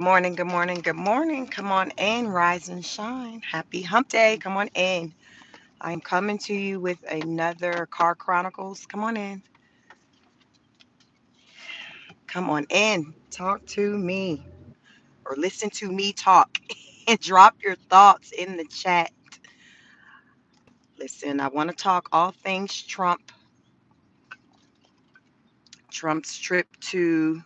Morning, good morning, good morning. Come on in, rise and shine. Happy hump day. Come on in. I am coming to you with another Car Chronicles. Come on in. Come on in. Talk to me or listen to me talk and drop your thoughts in the chat. Listen, I want to talk all things Trump, Trump's trip to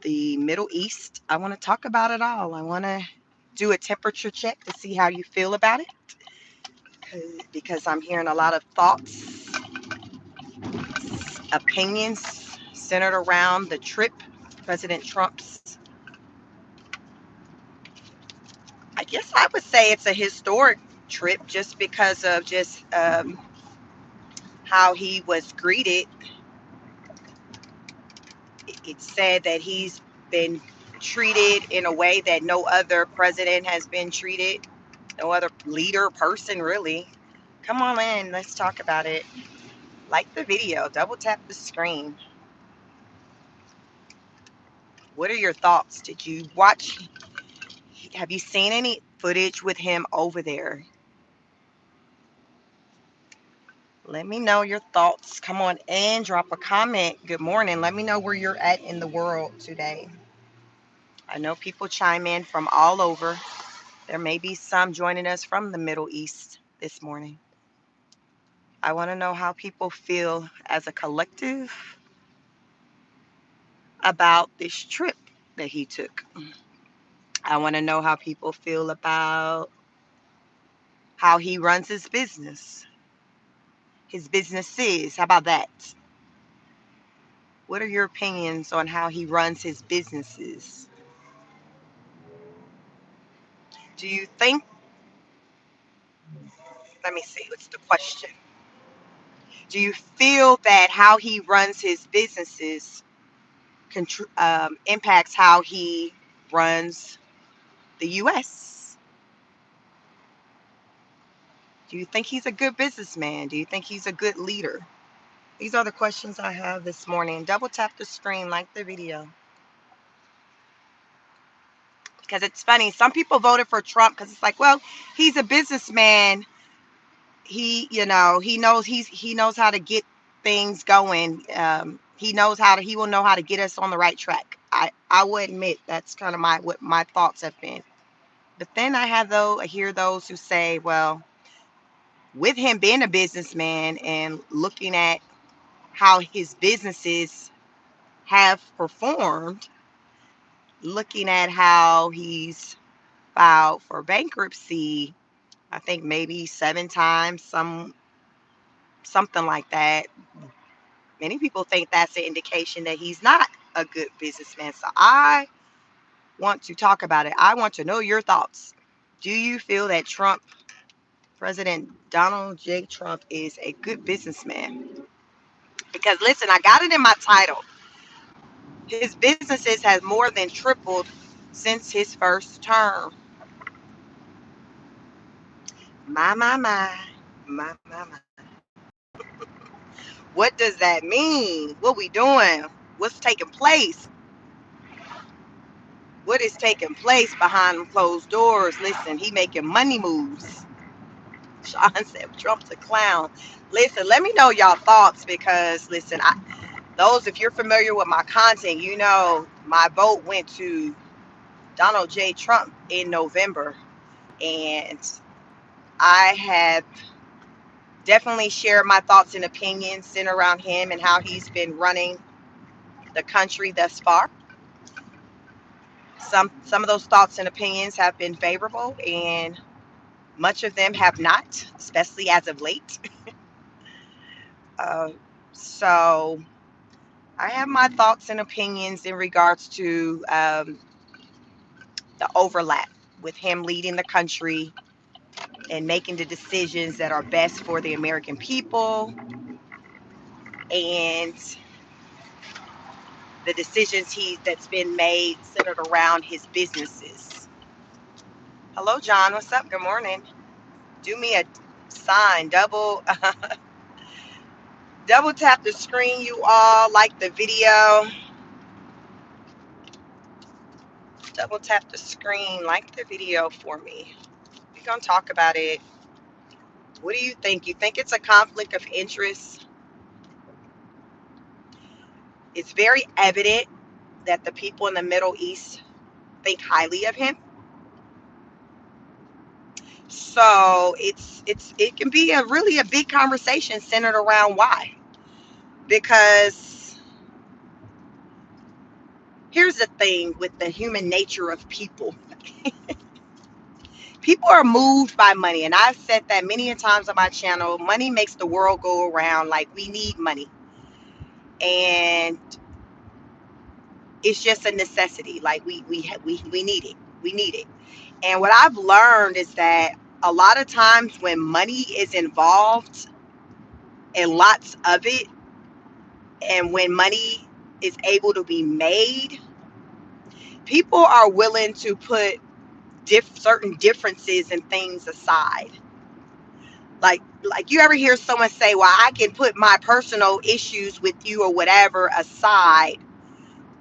the Middle East. I want to talk about it all. I want to do a temperature check to see how you feel about it because I'm hearing a lot of thoughts, opinions centered around the trip, President Trump's. I guess I would say it's a historic trip just because of just how he was greeted. It's said that he's been treated in a way that no other president has been treated, no other leader, person, really. Come on in, let's talk about it. Like the video, double tap the screen. What are your thoughts? Did you watch? Have you seen any footage with him over there? Let me know your thoughts. Come on and drop a comment. Good morning. Let me know where you're at in the world today. I know people chime in from all over. There may be some joining us from the Middle East this morning. I want to know how people feel as a collective about this trip that he took. I want to know how people feel about how he runs his business. His businesses. How about that? What are your opinions on how he runs his businesses? Do you think, let me see, what's the question? Do you feel that how he runs his businesses impacts how he runs the U.S.? Do you think he's a good businessman? Do you think he's a good leader? These are the questions I have this morning. Double tap the screen, like the video. Because it's funny, some people voted for Trump because it's like, well, he's a businessman. He knows how to get things going. He will know how to get us on the right track. I will admit that's kind of what my thoughts have been. But then I hear those who say, well, with him being a businessman and looking at how his businesses have performed, looking at how he's filed for bankruptcy, I think maybe 7 times, something like that. Many people think that's an indication that he's not a good businessman. So I want to talk about it. I want to know your thoughts. Do you feel that President Donald J. Trump, is a good businessman? Because listen, I got it in my title. His businesses has more than tripled since his first term. My, my, my, my. What does that mean? What we doing? What's taking place? What is taking place behind closed doors? Listen, he making money moves. Sean said Trump's a clown. Listen, let me know y'all thoughts because listen, if you're familiar with my content, you know my vote went to Donald J. Trump in November, and I have definitely shared my thoughts and opinions centered around him and how he's been running the country thus far. Some of those thoughts and opinions have been favorable, and much of them have not, especially as of late. Uh, so I have my thoughts and opinions in regards to the overlap with him leading the country and making the decisions that are best for the American people and the decisions that's been made centered around his businesses. Hello, John. What's up? Good morning. Do me a sign. Double tap the screen, you all. Like the video. double tap the screen, like the video for me. We're going to talk about it. What do you think? You think it's a conflict of interest? It's very evident that the people in the Middle East think highly of him. So it can be a really a big conversation centered around why. Because here's the thing with the human nature of people. People are moved by money, and I've said that many a times on my channel. Money makes the world go around. Like, we need money, and it's just a necessity. Like, we need it. We need it. And what I've learned is that a lot of times when money is involved, and lots of it, and when money is able to be made, people are willing to put certain differences and things aside. Like you ever hear someone say, well, I can put my personal issues with you or whatever aside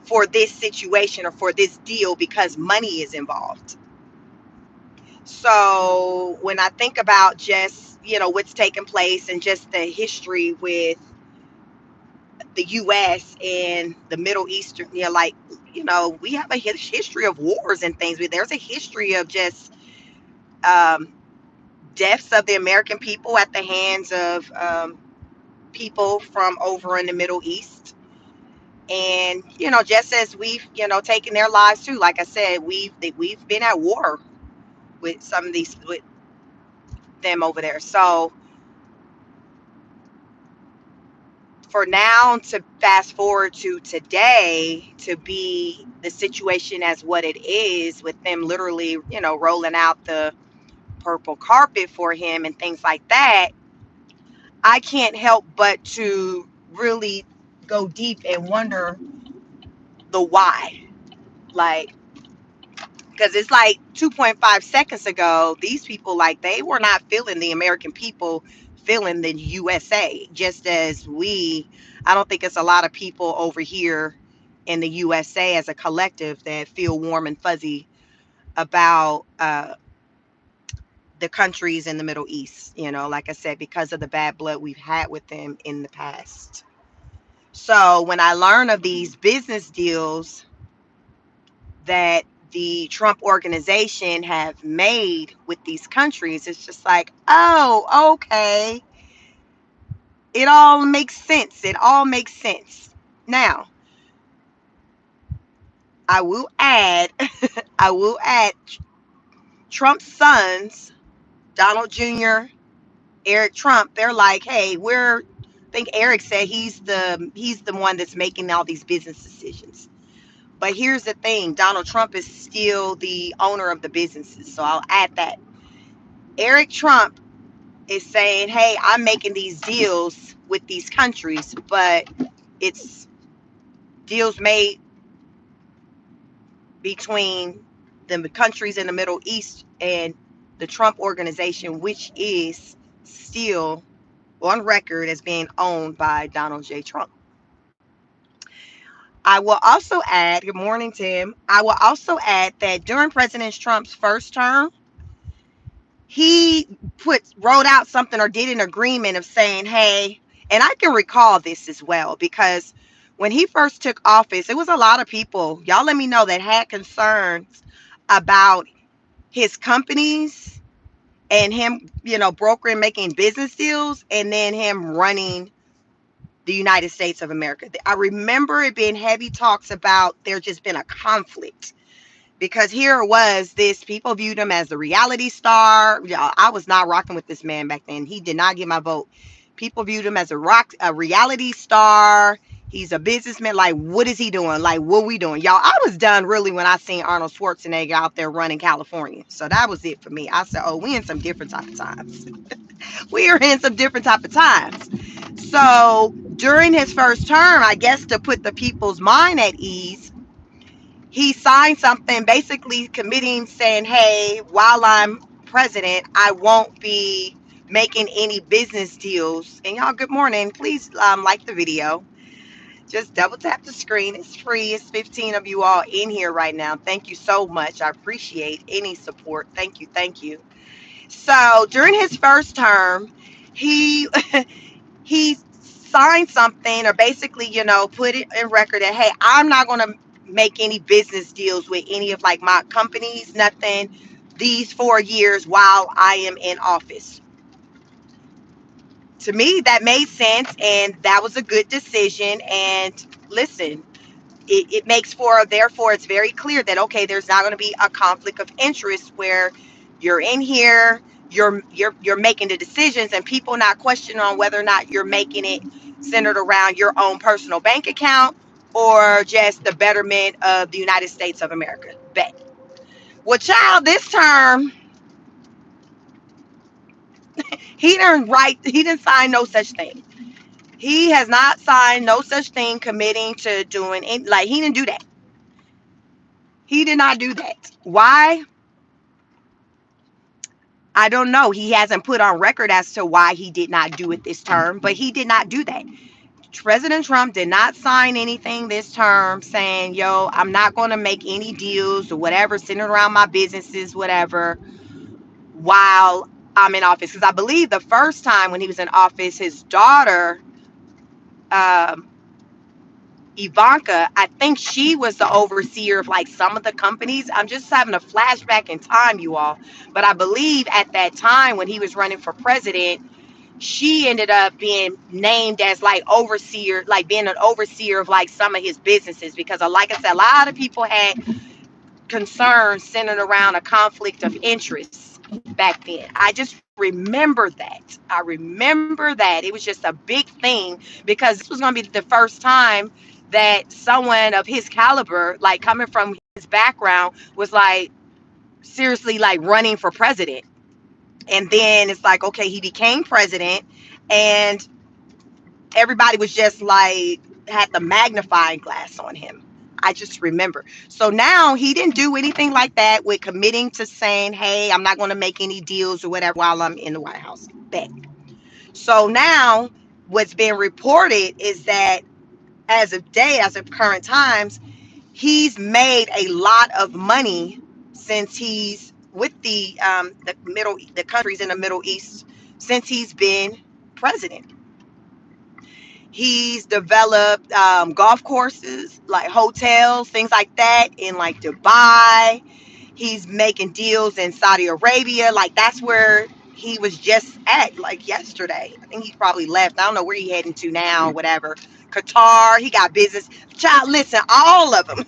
for this situation or for this deal because money is involved. So when I think about just, what's taking place and just the history with the US and the Middle Eastern, we have a history of wars and things. There's a history of just um, deaths of the American people at the hands of people from over in the Middle East. And just as we've taken their lives too, like I said, we've been at war with some of these with them over there. So for now to fast forward to today, to be the situation as what it is, with them literally rolling out the purple carpet for him and things like that, I can't help but to really go deep and wonder the why. Like, because it's like 2.5 seconds ago, these people, like, they were not feeling the American people feeling the USA, just as I don't think it's a lot of people over here in the USA as a collective that feel warm and fuzzy about the countries in the Middle East, like I said, because of the bad blood we've had with them in the past. So when I learn of these business deals that the Trump organization have made with these countries, it's just like, oh, okay. It all makes sense. It all makes sense. Now, I will add, I will add Trump's sons, Donald Jr., Eric Trump, they're like, hey, I think Eric said he's the one that's making all these business decisions. But here's the thing, Donald Trump is still the owner of the businesses. So I'll add that. Eric Trump is saying, hey, I'm making these deals with these countries, but it's deals made between the countries in the Middle East and the Trump organization, which is still on record as being owned by Donald J. Trump. I will also add, good morning, Tim. I will also add that during President Trump's first term, he wrote out something or did an agreement of saying, hey, and I can recall this as well, because when he first took office, it was a lot of people, y'all let me know, that had concerns about his companies and him, brokering, making business deals, and then him running the United States of America. I remember it being heavy talks about there just been a conflict, because here it was, this people viewed him as a reality star. Yeah, I was not rocking with this man back then. He did not get my vote. People viewed him as a reality star. He's a businessman. Like, what is he doing? Like, what we doing? Y'all, I was done really when I seen Arnold Schwarzenegger out there running California. So that was it for me. I said, oh, we in some different type of times. We are in some different type of times. So during his first term, I guess to put the people's mind at ease, he signed something basically committing, saying, hey, while I'm president, I won't be making any business deals. And y'all, good morning. Please like the video. Just double tap the screen. It's free. It's 15 of you all in here right now. Thank you so much. I appreciate any support. Thank you. Thank you. So during his first term, he he signed something, or basically, put it in record that, hey, I'm not going to make any business deals with any of like my companies, nothing, these 4 years while I am in office. To me, that made sense, and that was a good decision. And listen, it makes for, therefore it's very clear that, okay, there's not going to be a conflict of interest where you're in here, you're making the decisions, and people not questioning on whether or not you're making it centered around your own personal bank account or just the betterment of the United States of America. Bet. Well, child, this term he didn't sign no such thing. He has not signed no such thing committing to doing it. Like, he didn't do that. He did not do that. Why? I don't know. He hasn't put on record as to why he did not do it this term, but he did not do that. President Trump did not sign anything this term saying, yo, I'm not going to make any deals or whatever, centered around my businesses, whatever, while I'm in office. Because I believe the first time when he was in office, his daughter, um, Ivanka, I think she was the overseer of like some of the companies. I'm just having a flashback in time, you all. But I believe at that time when he was running for president, she ended up being named as like overseer, like being an overseer of like some of his businesses. Because, like I said, a lot of people had concerns centered around a conflict of interest back then. I just remember that. I remember that. It was just a big thing because this was going to be the first time that someone of his caliber, like coming from his background, was like seriously like running for president. And then it's like, okay, he became president, and everybody was just like, had the magnifying glass on him. I just remember. So now he didn't do anything like that with committing to saying, hey, I'm not going to make any deals or whatever while I'm in the White House. Bet. So now what's being reported is that as of current times, he's made a lot of money since he's with the countries in the Middle East, since he's been president. He's developed golf courses, like hotels, things like that in like Dubai. He's making deals in Saudi Arabia. Like, that's where he was just at like yesterday. I think he probably left. I don't know where he heading to now, whatever. Qatar, he got business. Child, listen, all of them.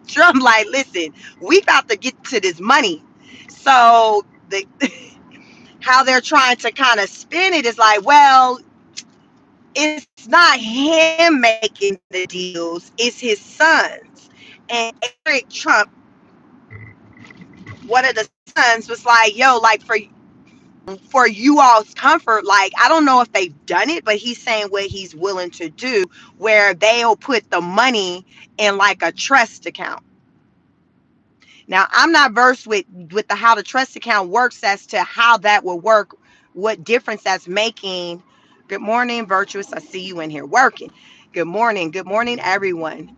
Trump like, listen, we about to get to this money. So the how they're trying to kind of spin it is like, well, it's not him making the deals, it's his sons. And Eric Trump, one of the sons, was like, yo, like, for you all's comfort, like, I don't know if they've done it, but he's saying what he's willing to do, where they'll put the money in like a trust account. Now, I'm not versed with the how the trust account works as to how that will work, what difference that's making. Good morning, Virtuous. I see you in here working. Good morning. Good morning, everyone.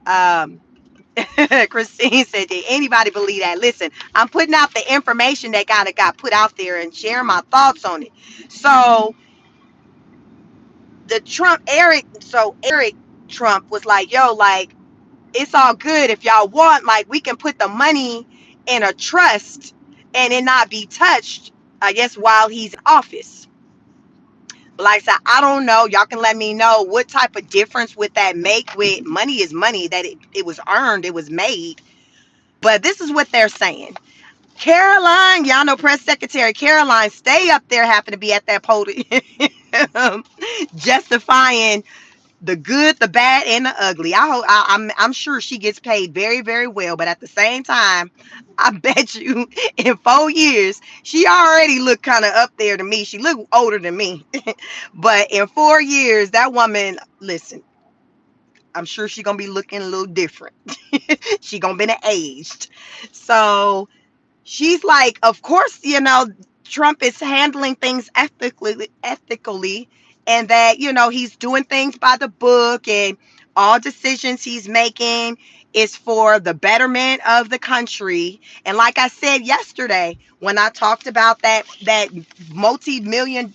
Christine said, did anybody believe that? Listen, I'm putting out the information that kind of got put out there and sharing my thoughts on it. So Eric Trump was like, yo, like, it's all good if y'all want, like, we can put the money in a trust and it not be touched, I guess, while he's in office. But like I said, I don't know. Y'all can let me know what type of difference would that make. With money is money, that it was earned, it was made. But this is what they're saying. Caroline, y'all know Press Secretary Caroline, stay up there, happen to be at that podium, justifying the good, the bad, and the ugly. I'm sure she gets paid very, very well, but at the same time, I bet you in 4 years she already looked kind of up there to me. She looked older than me, but in 4 years, that woman, listen, I'm sure she's gonna be looking a little different. She gonna be aged. So she's like, of course, Trump is handling things ethically, and that, he's doing things by the book, and All decisions he's making is for the betterment of the country. And like I said yesterday, when I talked about that multi-million,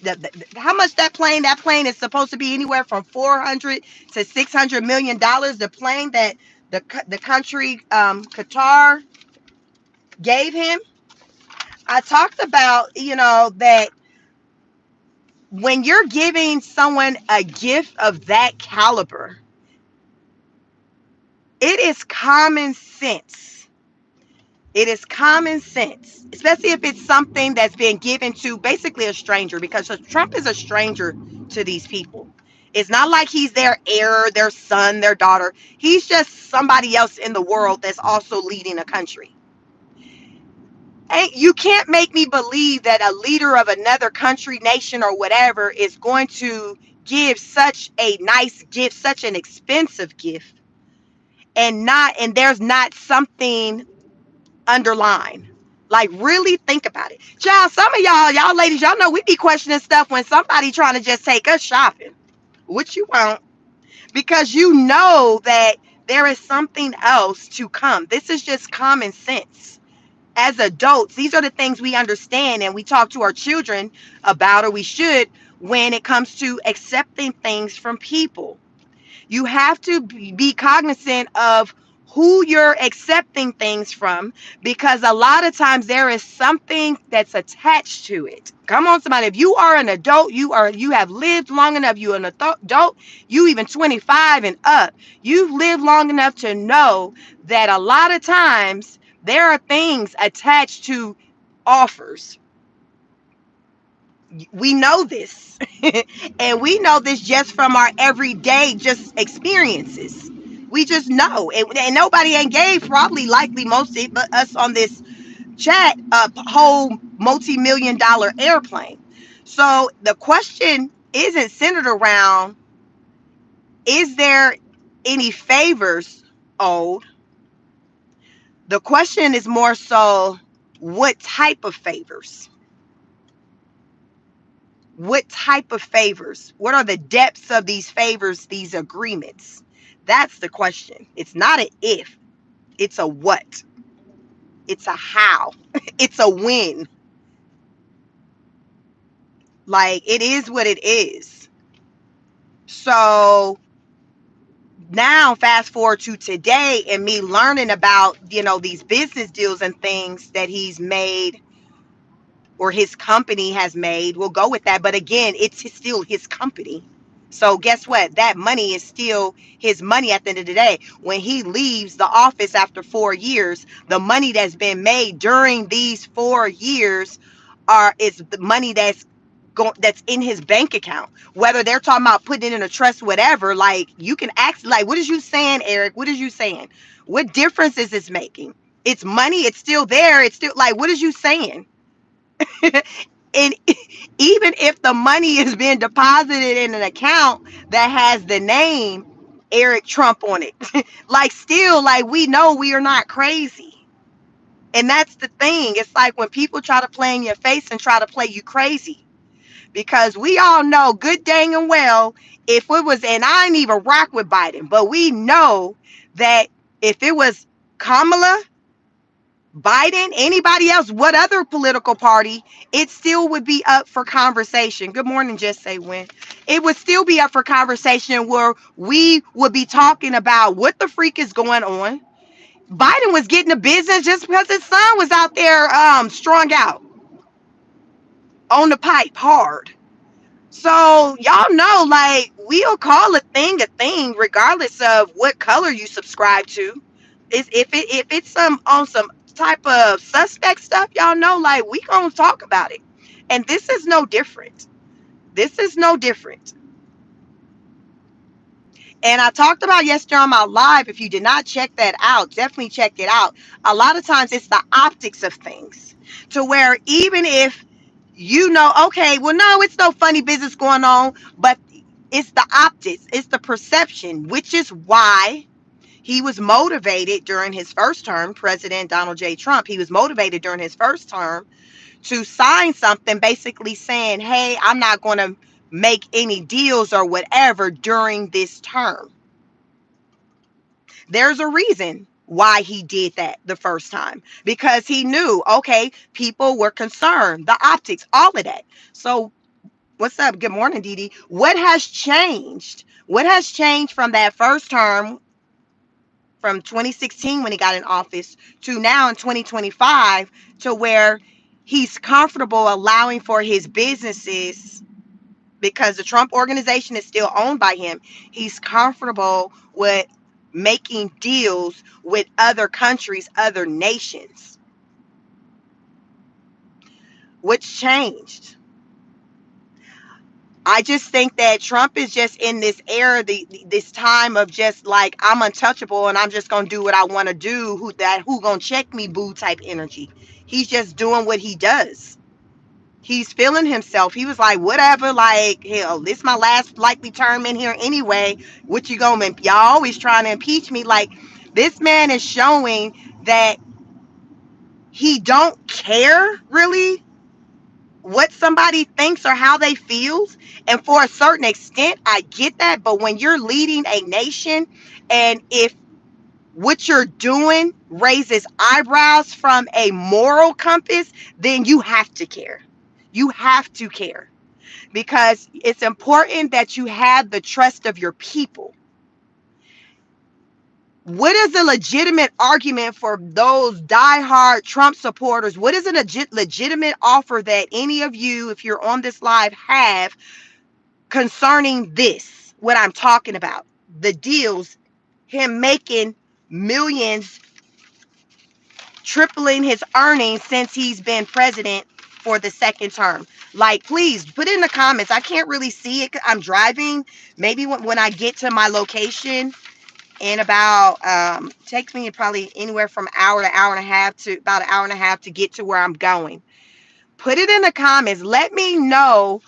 how much that plane is supposed to be anywhere from 400 to 600 million dollars. The plane that the country Qatar gave him. I talked about, that when you're giving someone a gift of that caliber, it is common sense. It is common sense, especially if it's something that's been given to basically a stranger, because Trump is a stranger to these people. It's not like he's their heir, their son, their daughter. He's just somebody else in the world that's also leading a country. And you can't make me believe that a leader of another country, nation, or whatever is going to give such a nice gift, such an expensive gift, and there's not something underlined. Like, really think about it. Child, some of y'all ladies, y'all know we be questioning stuff when somebody trying to just take us shopping, which you won't, because you know that there is something else to come. This is just common sense. As adults, these are the things we understand and we talk to our children about, or we should, when it comes to accepting things from people. You have to be cognizant of who you're accepting things from, because a lot of times there is something that's attached to it. Come on, somebody. If you are an adult, you have lived long enough, you're an adult, you even 25 and up, you've lived long enough to know that a lot of times there are things attached to offers. We know this. And we know this just from our everyday just experiences. We just know, and nobody ain't gave, probably likely most of but us on this chat, a whole multi-million-dollar airplane. So the question isn't centered around, is there any favors owed? The question is more so, what type of favors? What type of favors? What are the depths of these favors, these agreements? That's the question. It's not an if, it's a what. It's a how. It's a when. Like, it is what it is. So now fast forward to today and me learning about, these business deals and things that he's made, or his company has made. We'll go with that. But again, still his company. So guess what? That money is still his money at the end of the day. When he leaves the office after 4 years, the money that's been made during these 4 years is the money that's in his bank account. Whether they're talking about putting it in a trust, whatever, like, you can ask, like, what is you saying, Eric? What is you saying? What difference is this making? It's money. It's still there. It's still, like, what is you saying? And even if the money is being deposited in an account that has the name Eric Trump on it, like, still, like, we know we are not crazy. And that's the thing. It's like when people try to play in your face and try to play you crazy, because we all know good dang and well, if it was, and I ain't even rock with Biden, but we know that if it was Kamala, Biden, anybody else, what other political party, it still would be up for conversation. Good morning, just say when. It would still be up for conversation, where we would be talking about what the freak is going on. Biden was getting the business just because his son was out there strung out on the pipe hard. So y'all know, like, we'll call a thing regardless of what color you subscribe to. If it's some on some type of suspect stuff, y'all know, like, we gonna talk about it. And this is no different. This is no different. And I talked about yesterday on my live. If you did not check that out, definitely check it out. A lot of times it's the optics of things, to where even if okay, well, no, it's no funny business going on, but it's the optics, it's the perception, which is why he was motivated during his first term, President Donald J. Trump. He was motivated during his first term to sign something basically saying, hey, I'm not going to make any deals or whatever during this term. There's a reason why he did that the first time, because he knew, okay, people were concerned, the optics, all of that. So, what's up? Good morning, Dee Dee. What has changed? What has changed from that first term, from 2016 when he got in office, to now in 2025, to where he's comfortable allowing for his businesses, because the Trump organization is still owned by him. He's comfortable with making deals with other countries, other nations. What's changed? I just think that Trump is just in this era, this time of just like, I'm untouchable and I'm just gonna do what I want to do. Who gonna check me, boo type energy. He's just doing what he does. He's feeling himself. He was like, whatever, like, hell, this is my last likely term in here anyway. What you gonna, y'all always trying to impeach me. Like, this man is showing that he don't care really what somebody thinks or how they feels. And for a certain extent, I get that. But when you're leading a nation, and if what you're doing raises eyebrows from a moral compass, then you have to care. You have to care, because it's important that you have the trust of your people. What is a legitimate argument for those diehard Trump supporters? What is a legitimate offer that any of you, if you're on this live, have concerning this? What I'm talking about, the deals, him making millions, tripling his earnings since he's been president for the second term. Like, please put it in the comments. I can't really see it 'cause I'm driving. Maybe when I get to my location in about, takes me probably anywhere from hour to hour and a half, to about an hour and a half to get to where I'm going. Put it in the comments. Let me know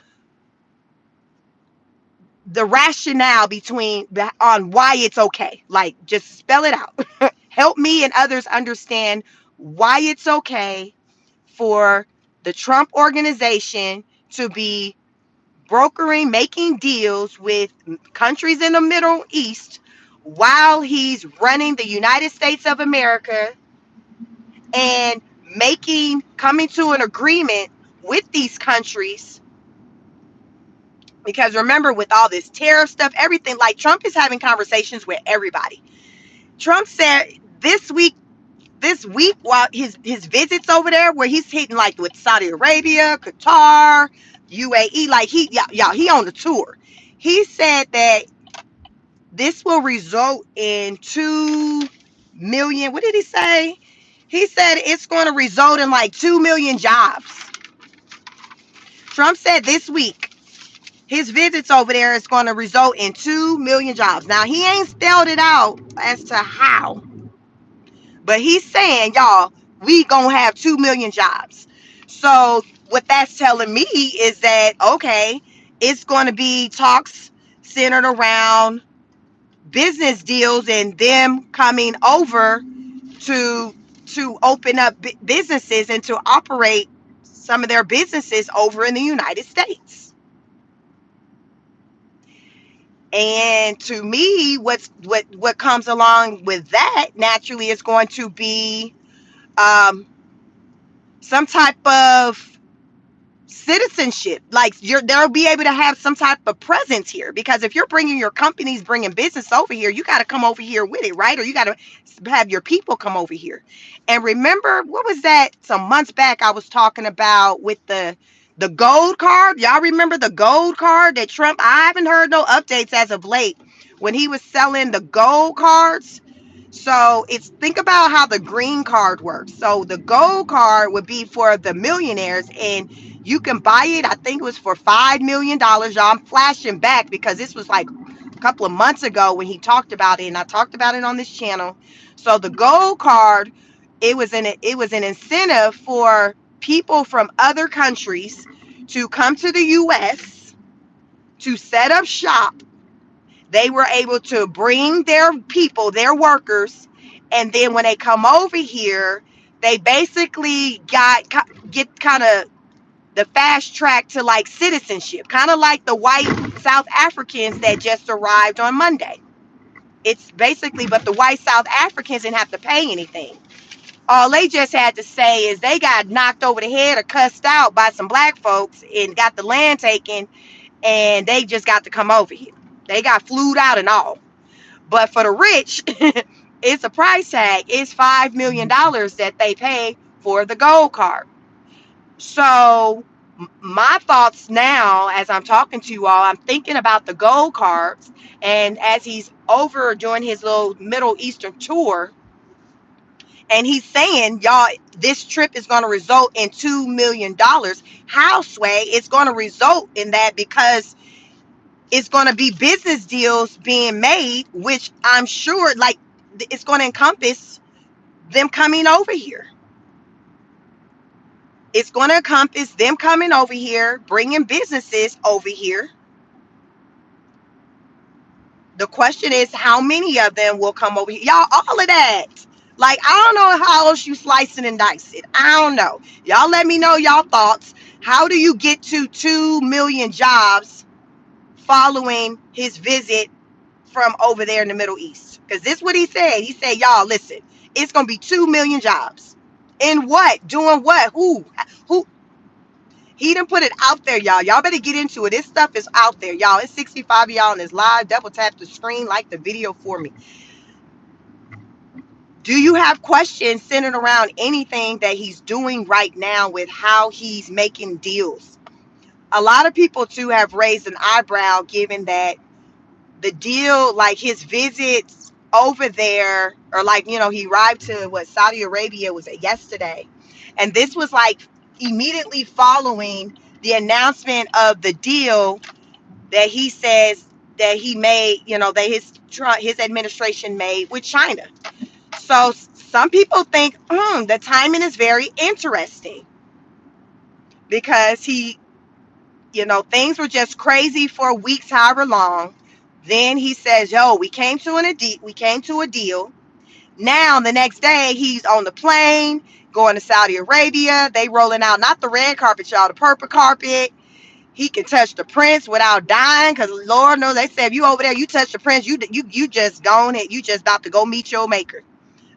the rationale between on why it's okay. Like, just spell it out. Help me and others understand why it's okay for the Trump organization to be brokering, making deals with countries in the Middle East while he's running the United States of America, and coming to an agreement with these countries. Because remember, with all this tariff stuff, everything, like, Trump is having conversations with everybody. Trump said this week, while his visits over there, where he's hitting like with Saudi Arabia, Qatar, UAE, like, he on the tour. He said that this will result in 2 million. What did he say? He said it's going to result in like 2 million jobs. Trump said this week his visits over there is going to result in 2 million jobs. Now, he ain't spelled it out as to how, but he's saying, y'all, we gonna have 2 million jobs. So what that's telling me is that, okay, it's going to be talks centered around business deals and them coming over to open up businesses and to operate some of their businesses over in the United States. And to me, what comes along with that naturally is going to be, um, some type of citizenship. Like, they'll be able to have some type of presence here, because if you're bringing your companies, bringing business over here, you got to come over here with it, right? Or you got to have your people come over here. And remember, what was that some months back I was talking about with the gold card? Y'all remember the gold card that Trump, I haven't heard no updates as of late, when he was selling the gold cards. So it's, think about how the green card works. So the gold card would be for the millionaires, and you can buy it. I think it was for $5 million. Y'all, I'm flashing back because this was like a couple of months ago when he talked about it, and I talked about it on this channel. So the gold card, it was an incentive for people from other countries to come to the U.S. to set up shop. They were able to bring their people, their workers, and then when they come over here, they basically get kind of the fast track to like citizenship, kind of like the white South Africans that just arrived on Monday. It's basically, but the white South Africans didn't have to pay anything. All they just had to say is they got knocked over the head or cussed out by some black folks and got the land taken, and they just got to come over here. They got flued out and all. But for the rich, it's a price tag. It's $5 million that they pay for the gold card. So my thoughts now, as I'm talking to you all, I'm thinking about the gold cards, and as he's over doing his little Middle Eastern tour, and he's saying, y'all, this trip is going to result in $2 million. How, Sway? It's going to result in that because it's going to be business deals being made, which I'm sure, like, it's going to encompass them coming over here. It's going to encompass them coming over here, bringing businesses over here. The question is, how many of them will come over here? Y'all, all of that. Like, I don't know how else you slice it and dice it. I don't know. Y'all let me know y'all thoughts. How do you get to 2 million jobs following his visit from over there in the Middle East? Because this is what he said. He said, y'all, listen, it's going to be 2 million jobs. In what? Doing what? Who? Who? He didn't put it out there, y'all. Y'all better get into it. This stuff is out there, y'all. It's 65 of y'all on this live. Double tap the screen, like the video for me. Do you have questions centered around anything that he's doing right now with how he's making deals? A lot of people, too, have raised an eyebrow given that the deal, like his visits over there, or like, he arrived to Saudi Arabia was yesterday. And this was like immediately following the announcement of the deal that he says that he made, that his administration made with China. So some people think the timing is very interesting because things were just crazy for weeks, however long. Then he says, "Yo, we came to a deal." Now the next day he's on the plane going to Saudi Arabia. They rolling out not the red carpet, y'all, the purple carpet. He can touch the prince without dying, because Lord knows they said if you over there, you touch the prince, you just gone and you just about to go meet your maker.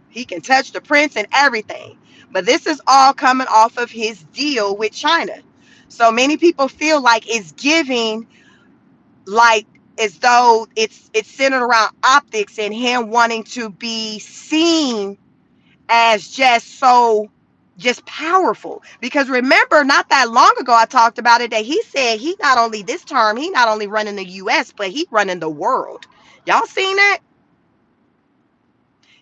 He can touch the prince and everything. But this is all coming off of his deal with China. So many people feel like it's giving, like, as though it's centered around optics and him wanting to be seen as just powerful. Because remember, not that long ago I talked about it, that he said he not only running the US, but he running the world. Y'all seen that?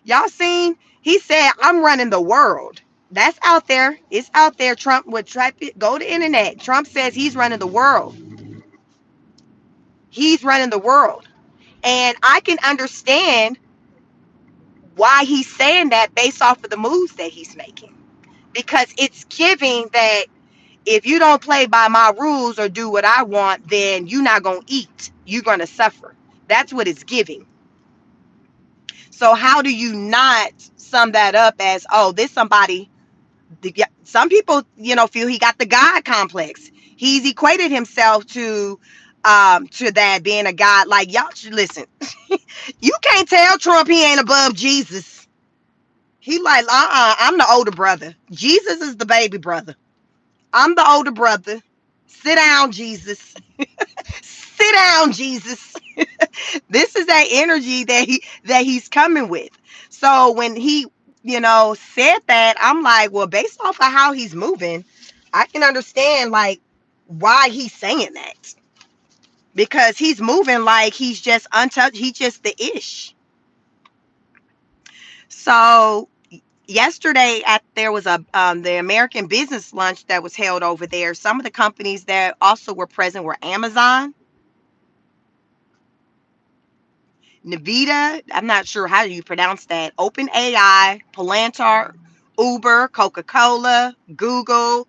Y'all seen? He said, I'm running the world. That's out there. It's out there. Trump would type it, go to the internet. Trump says he's running the world. He's running the world. And I can understand why he's saying that based off of the moves that he's making. Because it's giving that if you don't play by my rules or do what I want, then you're not going to eat. You're going to suffer. That's what it's giving. So how do you not sum that up as, oh, this somebody? Some people, feel he got the God complex. He's equated himself to that, being a God. Like, y'all should listen. You can't tell Trump he ain't above Jesus. He like, I'm the older brother. Jesus is the baby brother. I'm the older brother. Sit down, Jesus. Sit down, Jesus. This is that energy that he's coming with. So when he, said that, I'm like, well, based off of how he's moving, I can understand like why he's saying that. Because he's moving like he's just untouched. He's just the ish. So yesterday there was a the American business lunch that was held over there. Some of the companies that also were present were Amazon, Nvidia, I'm not sure how you pronounce that, OpenAI, Palantir, Uber, Coca-Cola, Google,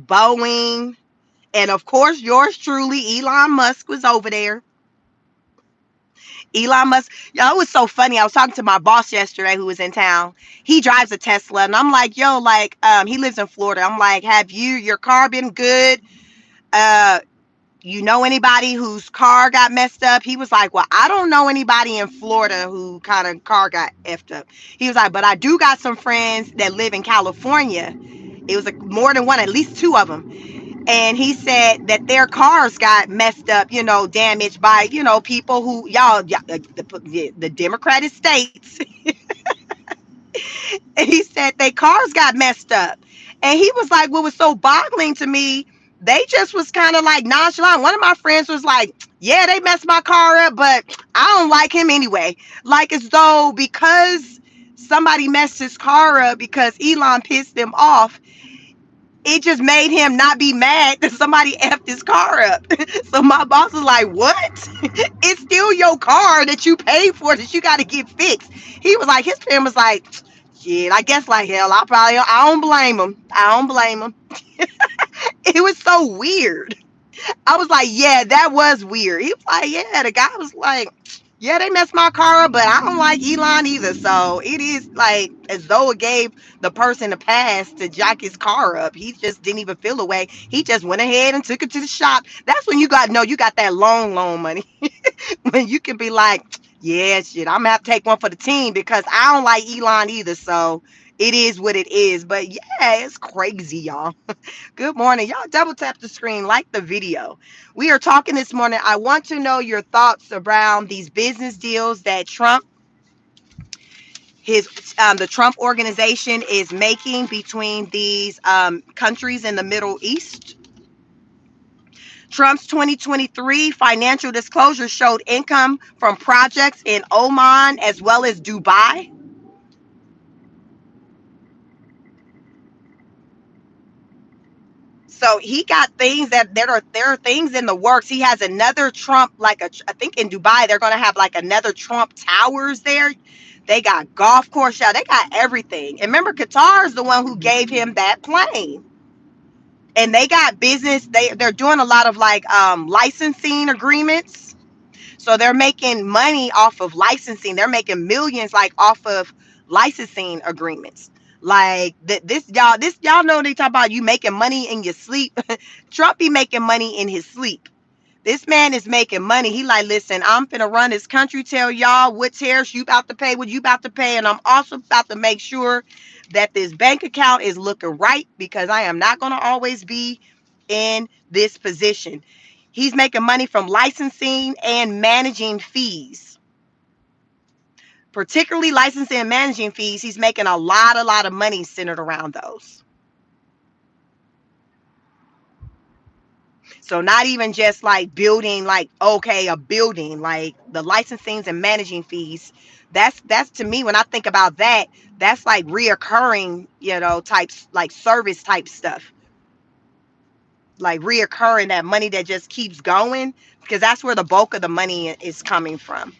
Boeing, and of course yours truly, Elon Musk, was over there. Elon Musk, y'all, it was so funny. I was talking to my boss yesterday who was in town. He drives a Tesla, and I'm like, yo, like, he lives in Florida. I'm like, have your car been good? you know anybody whose car got messed up? He was like, well, I don't know anybody in Florida who kind of car got effed up. He was like, but I do got some friends that live in California. It was like more than one, at least two of them. And he said that their cars got messed up, damaged by, people who, the Democratic states. And he said their cars got messed up. And he was like, what was so boggling to me, they just was kind of like nonchalant. One of my friends was like, yeah, they messed my car up, but I don't like him anyway. Like as though because somebody messed his car up because Elon pissed them off, it just made him not be mad that somebody effed his car up. So my boss was like, what? It's still your car that you paid for that you got to get fixed. He was like, his friend was like, shit, I guess like hell, I don't blame him. I don't blame him. It was so weird. I was like, yeah, that was weird. He was like, yeah, the guy was like, yeah, they messed my car up, but I don't like Elon either. So it is like as though it gave the person a pass to jack his car up. He just didn't even feel a way. He just went ahead and took it to the shop. That's when you got no, you got that loan money. When you can be like, yeah, shit, I'm gonna have to take one for the team because I don't like Elon either. So it is what it is. But yeah, it's crazy, y'all. Good morning. Y'all double tap the screen, like the video. We are talking this morning. I want to know your thoughts around these business deals that the Trump organization is making between these countries in the Middle East. Trump's 2023 financial disclosure showed income from projects in Oman as well as Dubai. So he got things that there are things in the works. He has another Trump, I think in Dubai they're gonna have like another Trump Towers there. They got golf course, yeah, they got everything. And remember, Qatar is the one who gave him that plane. And they got business. They're doing a lot of like licensing agreements. So they're making money off of licensing. They're making millions like off of licensing agreements. Like this y'all know they talk about you making money in your sleep. Trump be making money in his sleep. This man is making money. He like, listen, I'm finna run this country, tell y'all what tariffs you about to pay, what you about to pay, and I'm also about to make sure that this bank account is looking right because I am not gonna always be in this position. He's making money from licensing and managing fees. Particularly licensing and managing fees, he's making a lot of money centered around those. So not even just like building, like, okay, a building, like the licensings and managing fees. That's to me, when I think about that, that's like reoccurring, types, like service type stuff, like reoccurring, that money that just keeps going, because that's where the bulk of the money is coming from.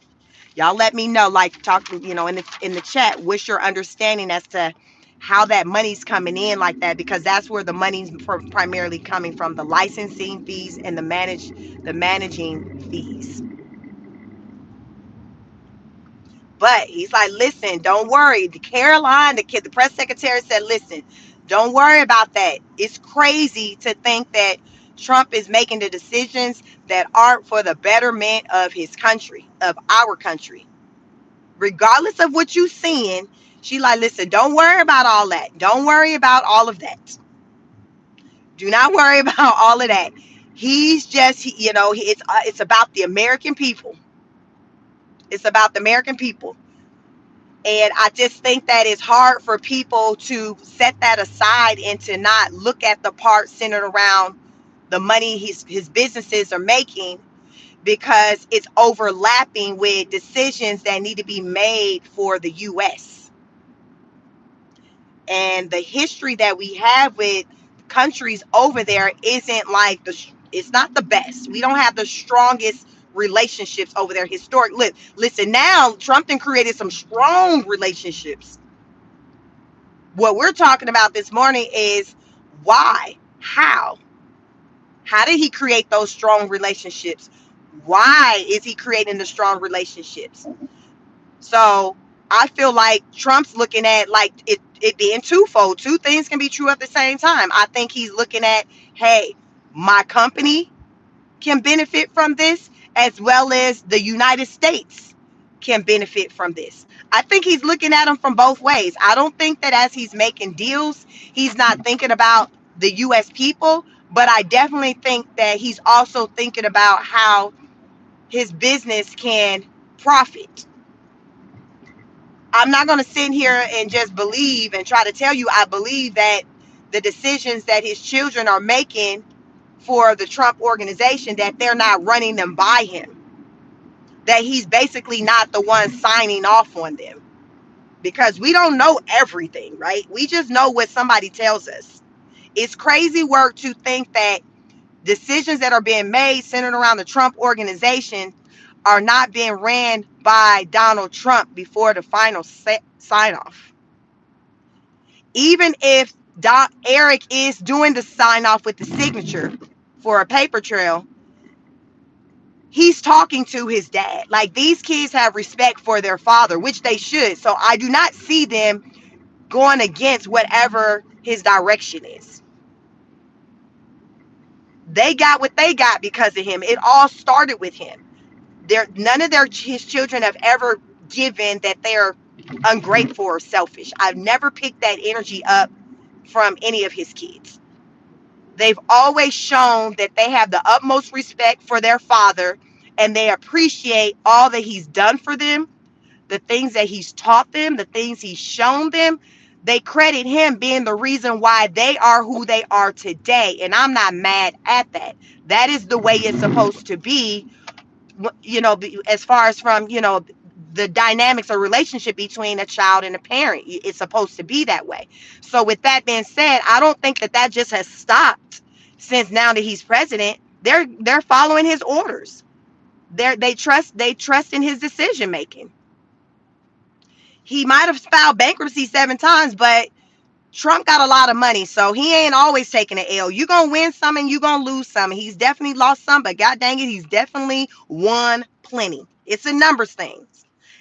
Y'all let me know, like talking, in the chat, what's your understanding as to how that money's coming in like that, because that's where the money's primarily coming from, the licensing fees and the managing fees. But he's like, listen, don't worry. The press secretary said, listen, don't worry about that. It's crazy to think that Trump is making the decisions that aren't for the betterment of his country, of our country. Regardless of what you're seeing, she like, listen, don't worry about all that. Don't worry about all of that. Do not worry about all of that. He's just, it's about the American people. It's about the American people. And I just think that it's hard for people to set that aside and to not look at the part centered around the money his businesses are making, because it's overlapping with decisions that need to be made for the U.S. And the history that we have with countries over there isn't like it's not the best. We don't have the strongest relationships over there historic. Listen, now Trump then created some strong relationships. What we're talking about this morning is why, how did he create those strong relationships? Why is he creating the strong relationships? So I feel like Trump's looking at like it being twofold. Two things can be true at the same time. I think he's looking at, hey, my company can benefit from this, as well as the United States can benefit from this. I think he's looking at them from both ways. I don't think that as he's making deals, he's not thinking about the US people, but I definitely think that he's also thinking about how his business can profit. I'm not going to sit here and just believe and try to tell you I believe that the decisions that his children are making for the Trump organization, that they're not running them by him, that he's basically not the one signing off on them, because we don't know everything, right? We just know what somebody tells us. It's crazy work to think that decisions that are being made centered around the Trump organization are not being ran by Donald Trump before the final sign off. Even if Eric is doing the sign off with the signature for a paper trail, he's talking to his dad. Like, these kids have respect for their father, which they should. So I do not see them going against whatever his direction is. They got what they got because of him. It all started with him. None of his children have ever given that they're ungrateful or selfish. I've never picked that energy up from any of his kids. They've always shown that they have the utmost respect for their father, and they appreciate all that he's done for them, the things that he's taught them, the things he's shown them. They credit him being the reason why they are who they are today. And I'm not mad at that. That is the way it's supposed to be, as far as from, the dynamics or relationship between a child and a parent. It's supposed to be that way. So with that being said, I don't think that just has stopped since now that he's president. They're following his orders. They trust in his decision making. He might have filed bankruptcy 7 times, but Trump got a lot of money, so he ain't always taking an L. You gonna win some and you gonna lose some. He's definitely lost some, but god dang it, he's definitely won plenty. It's a numbers thing.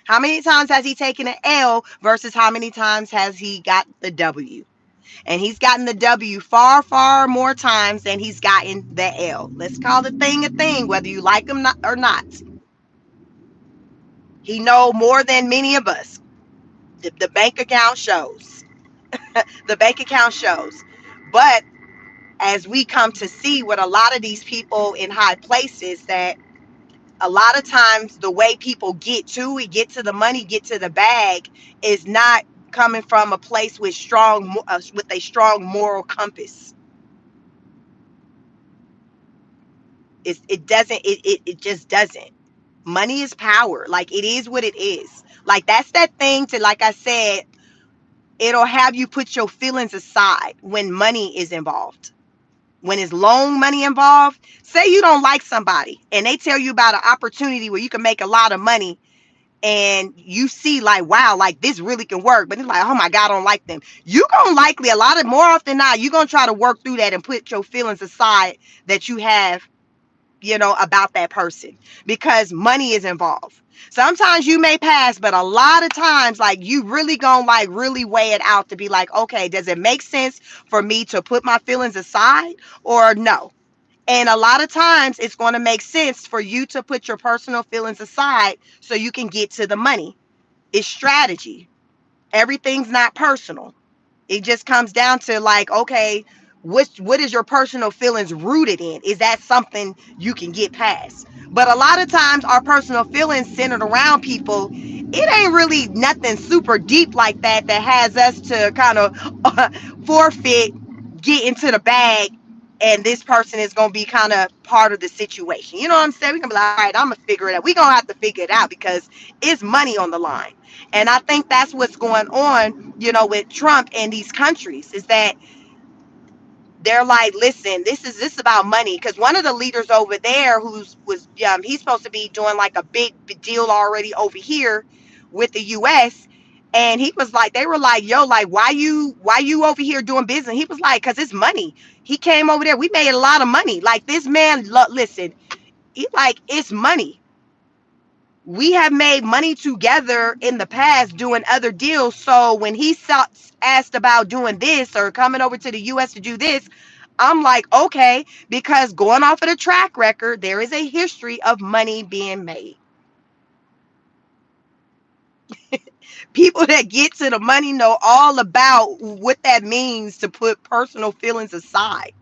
How many times has he taken an L versus how many times has he got the W? And he's gotten the W far, far more times than he's gotten the L. Let's call the thing a thing, whether you like him or not. He know more than many of us. The bank account shows. The bank account shows. But as we come to see with a lot of these people in high places, that a lot of times the way people get to it, get to the money, get to the bag, is not coming from a place with a strong moral compass. It just doesn't. Money is power. Like, it is what it is. Like, that's that thing to, like I said, it'll have you put your feelings aside when money is involved. When it's loan money involved, say you don't like somebody and they tell you about an opportunity where you can make a lot of money, and you see like, wow, like this really can work, but it's like, oh my god, I don't like them. You gonna likely, a lot of more often than not, you're gonna try to work through that and put your feelings aside that you have, about that person, because money is involved. Sometimes you may pass, but a lot of times, like, you really gonna like really weigh it out to be like, okay, does it make sense for me to put my feelings aside or no? And a lot of times it's going to make sense for you to put your personal feelings aside so you can get to the money. It's strategy. Everything's not personal. It just comes down to like, okay, what is your personal feelings rooted in? Is that something you can get past? But a lot of times our personal feelings centered around people, it ain't really nothing super deep like that has us to kind of forfeit, get into the bag, and this person is going to be kind of part of the situation. You know what I'm saying? We're going to be like, all right, I'm going to figure it out. We're going to have to figure it out because it's money on the line. And I think that's what's going on, with Trump and these countries, is that they're like, listen, this is about money. Because one of the leaders over there he's supposed to be doing like a big deal already over here with the US. And he was like, they were like, yo, like, why you over here doing business? He was like, because it's money. He came over there. We made a lot of money. Like, this man, listen, he like, it's money. We have made money together in the past doing other deals. So when he asked about doing this or coming over to the US to do this, I'm like, okay, because going off of the track record, there is a history of money being made. People that get to the money know all about what that means to put personal feelings aside.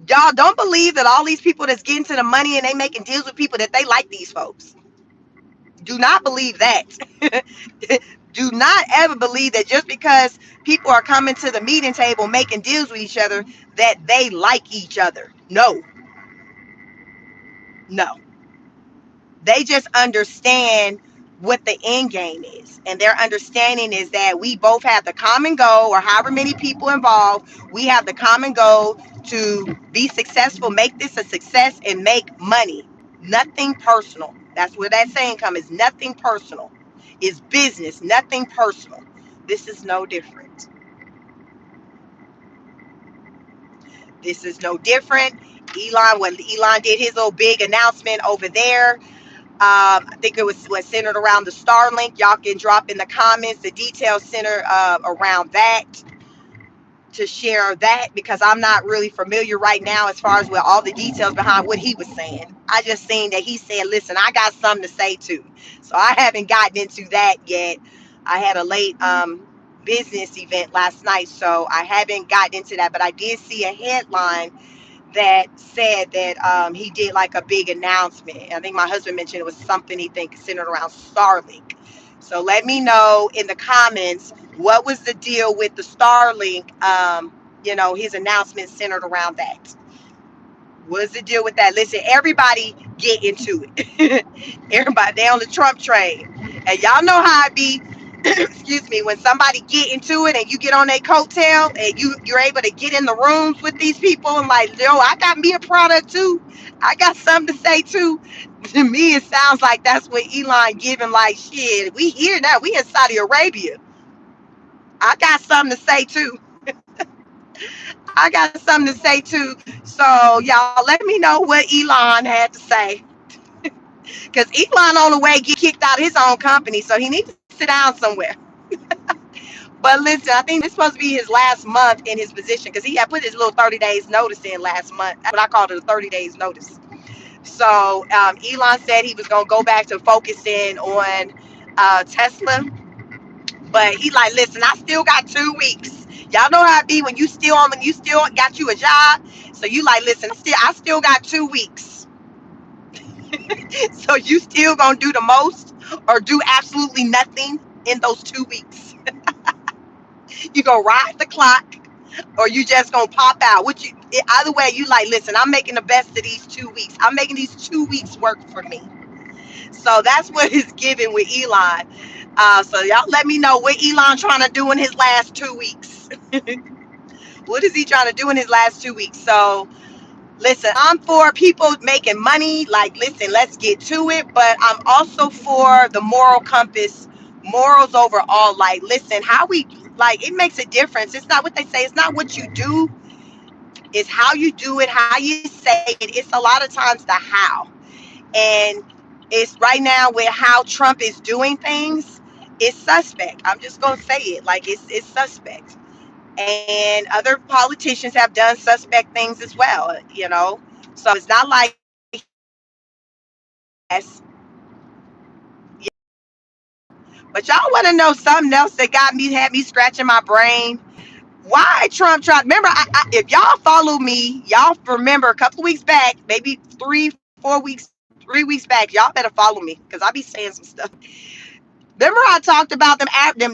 Y'all don't believe that all these people that's getting to the money and they making deals with people that they like these folks. Do not believe that. Do not ever believe that just because people are coming to the meeting table making deals with each other that they like each other. No, no. They just understand what the end game is. And their understanding is that we both have the common goal, or however many people involved, we have the common goal to be successful, make this a success, and make money. Nothing personal. That's where that saying comes, is nothing personal. It's business, nothing personal. This is no different. This is no different. Elon, when Elon did his little big announcement over there, I think it was centered around the Starlink. Y'all can drop in the comments the details centered around that, to share that, because I'm not really familiar right now as far as with all the details behind what he was saying. I just seen that he said, listen, I got something to say too. So I haven't gotten into that yet. I had a late business event last night, so I haven't gotten into that, but I did see a headline that said that he did like a big announcement. I think my husband mentioned it was something he thinks centered around Starlink. So let me know in the comments what was the deal with the Starlink. His announcement centered around that. What's the deal with that? Listen, everybody get into it. Everybody, they on the Trump train, and y'all know how it be. Excuse me, when somebody get into it and you get on their coattail and you're able to get in the rooms with these people and like, yo, I got me a product too. I got something to say too. To me, it sounds like that's what Elon giving, like, shit, we here now. We in Saudi Arabia. I got something to say too. I got something to say too. So y'all let me know what Elon had to say. Because Elon on the way get kicked out of his own company. So he needs to sit down somewhere. But listen, I think this is supposed to be his last month in his position, because he had put his little 30 days notice in last month. That's what I called it, a 30 days notice. So Elon said he was going to go back to focusing on Tesla. But he like, listen, I still got 2 weeks. Y'all know how it be when you still got you a job. So you like, listen, I still got 2 weeks. So you still gonna do the most or do absolutely nothing in those 2 weeks? You gonna ride the clock, or you just gonna pop out? Either way, you like, listen, I'm making the best of these 2 weeks. I'm making these 2 weeks work for me. So that's what it's giving with Elon. So y'all let me know what Elon trying to do in his last 2 weeks. What is he trying to do in his last 2 weeks? So listen, I'm for people making money. Like, listen, let's get to it. But I'm also for the moral compass, morals overall. Like, listen, how we, like, it makes a difference. It's not what they say. It's not what you do. It's how you do it, how you say it. It's a lot of times the how. And it's right now with how Trump is doing things, it's suspect. I'm just gonna say it. Like, it's suspect. And other politicians have done suspect things as well, So it's not like yes. But y'all want to know something else that had me scratching my brain? Why Trump tried? Remember, if y'all follow me, y'all remember a couple of weeks back, maybe 3 weeks, 3 weeks back. Y'all better follow me because I be saying some stuff. Remember, I talked about them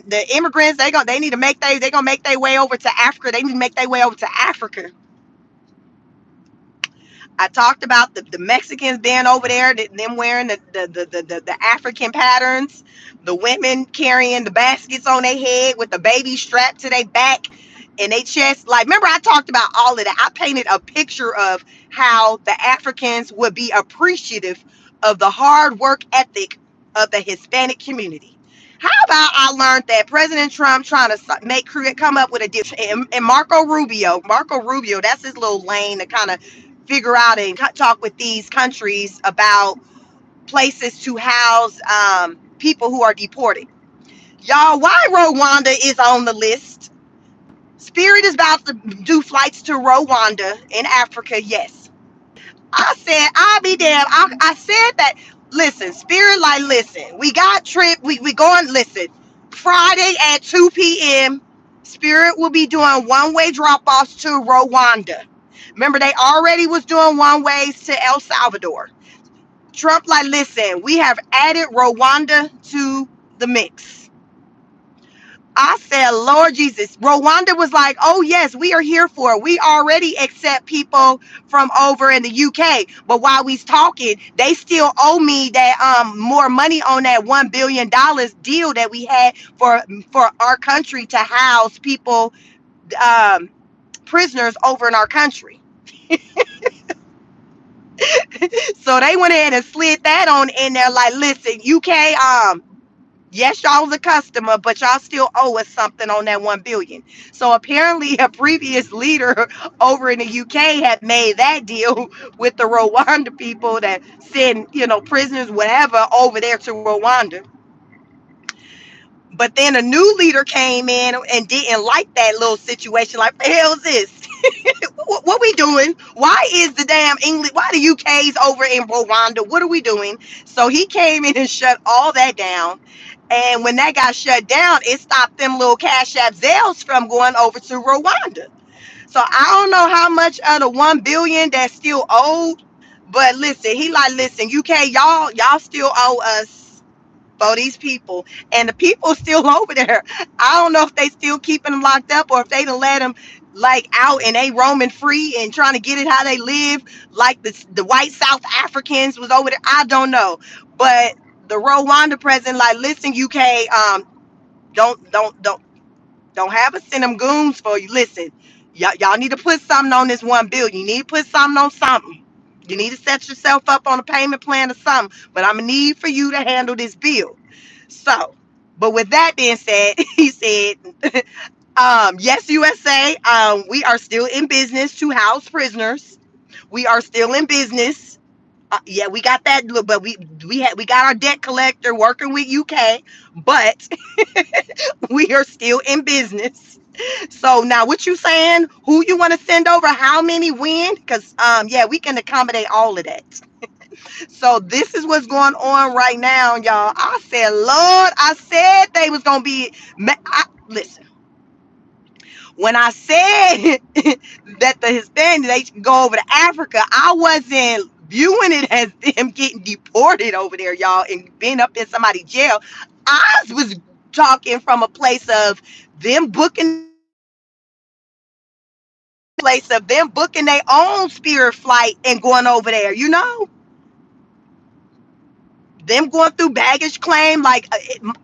the immigrants. They gonna make their way over to Africa. They need to make their way over to Africa. I talked about the Mexicans being over there, them wearing the African patterns, the women carrying the baskets on their head with the baby strapped to their back and they chest. Like, remember, I talked about all of that. I painted a picture of how the Africans would be appreciative of the hard work ethic of the Hispanic community. How about I learned that President Trump trying to come up with a deal, and Marco Rubio, that's his little lane to kind of figure out and talk with these countries about places to house people who are deported. Y'all, why Rwanda is on the list? Spirit is about to do flights to Rwanda in Africa. Yes. I said, I'll be damned. I said that. Listen, Spirit, like, listen, we got trip. We going, listen, Friday at 2 p.m. Spirit will be doing one-way drop-offs to Rwanda. Remember, they already was doing one-ways to El Salvador. Trump, like, listen, we have added Rwanda to the mix. I said, Lord Jesus. Rwanda was like, oh, yes, we are here for it. We already accept people from over in the UK. But while we's talking, they still owe me that more money on that $1 billion deal that we had for our country to house people, um, prisoners over in our country. So they went ahead and slid that on in there like, listen, UK, yes, y'all was a customer, but y'all still owe us something on that 1 billion. So apparently, a previous leader over in the UK had made that deal with the Rwanda people that send, prisoners, whatever, over there to Rwanda. But then a new leader came in and didn't like that little situation. Like, what the hell is this? What we doing? Why is the damn English? Why the UK's over in Rwanda? What are we doing? So he came in and shut all that down. And when that got shut down, it stopped them little Cash App Zelles from going over to Rwanda. So I don't know how much of the 1 billion that's still owed. But listen, he like, listen, UK, y'all still owe us for these people, and the people still over there. I don't know if they still keeping them locked up or if they done let them like out and they roaming free and trying to get it how they live, like the white South Africans was over there. I don't know, but the Rwanda president like, listen, UK, don't have us send them goons for you. Listen, y'all need to put something on this 1 billion. You need to put something on something. You need to set yourself up on a payment plan or something. But I'm gonna need for you to handle this bill. So, but with that being said, he said, yes, USA, we are still in business to house prisoners. We are still in business. Yeah, we got that, but we got our debt collector working with UK, but we are still in business. So now, what you saying? Who you want to send over? How many? When? Because yeah, we can accommodate all of that. So this is what's going on right now, y'all. I said, Lord, I said they was gonna be. Listen, when I said that the Hispanics they should go over to Africa, I wasn't viewing it as them getting deported over there, y'all, and being up in somebody's jail. I was talking from a place of them booking their own spirit flight and going over there, them going through baggage claim. Like,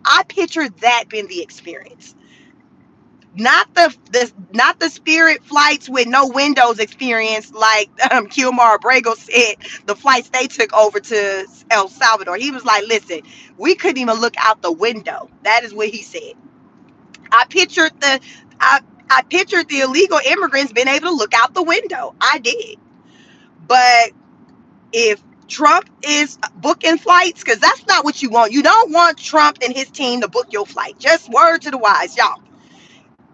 I pictured that being the experience, not the spirit flights with no windows experience, like Kilmar Abrego said, the flights they took over to El Salvador. He was like, listen, we couldn't even look out the window. That is what he said. I pictured the I, I pictured the illegal immigrants being able to look out the window. I did. But if Trump is booking flights, because that's not what you want. You don't want Trump and his team to book your flight. Just word to the wise, y'all.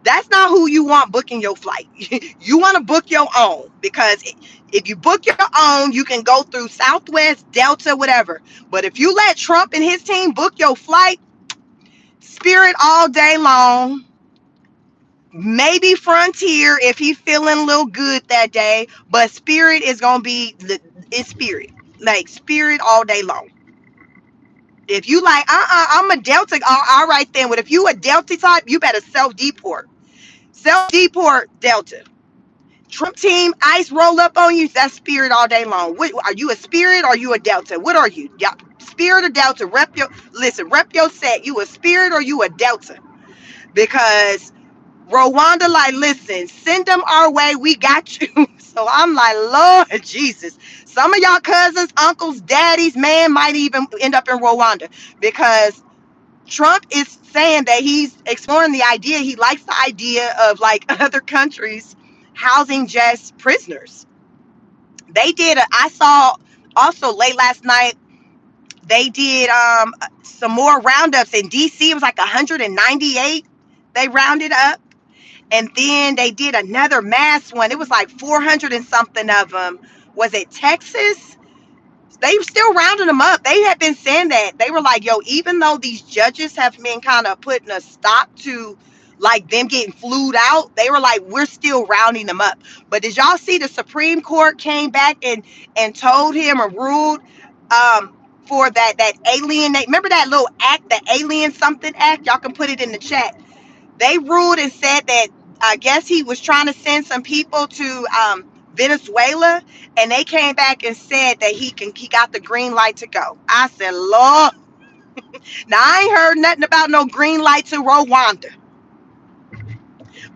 That's not who you want booking your flight. You want to book your own, because if you book your own, you can go through Southwest, Delta, whatever. But if you let Trump and his team book your flight, Spirit all day long, maybe Frontier if he feeling a little good that day, but Spirit is gonna be it's Spirit, like Spirit all day long. If you like, I'm a Delta, all right then. But if you a Delta type, you better self deport Delta. Trump team, ICE roll up on you. That's Spirit all day long. What, are you a Spirit or are you a Delta? What are you? Yeah, Spirit or Delta? Rep your set. You a Spirit or you a Delta? Because Rwanda, like, listen, send them our way. We got you. So I'm like, Lord Jesus. Some of y'all cousins, uncles, daddies, man, might even end up in Rwanda, because Trump is saying that he's exploring the idea. He likes the idea of like other countries housing just prisoners. I saw also late last night, they did some more roundups in DC. It was like 198. They rounded up. And then they did another mass one. It was like 400 and something of them. Was it Texas? They were still rounding them up. They had been saying that. They were like, yo, even though these judges have been kind of putting a stop to like them getting flued out, they were like, we're still rounding them up. But did y'all see the Supreme Court came back and told him or ruled for that alien, remember that little act, the alien something act? Y'all can put it in the chat. They ruled and said that I guess he was trying to send some people to Venezuela, and they came back and said that he got the green light to go. I said, Lord, now I ain't heard nothing about no green light to Rwanda,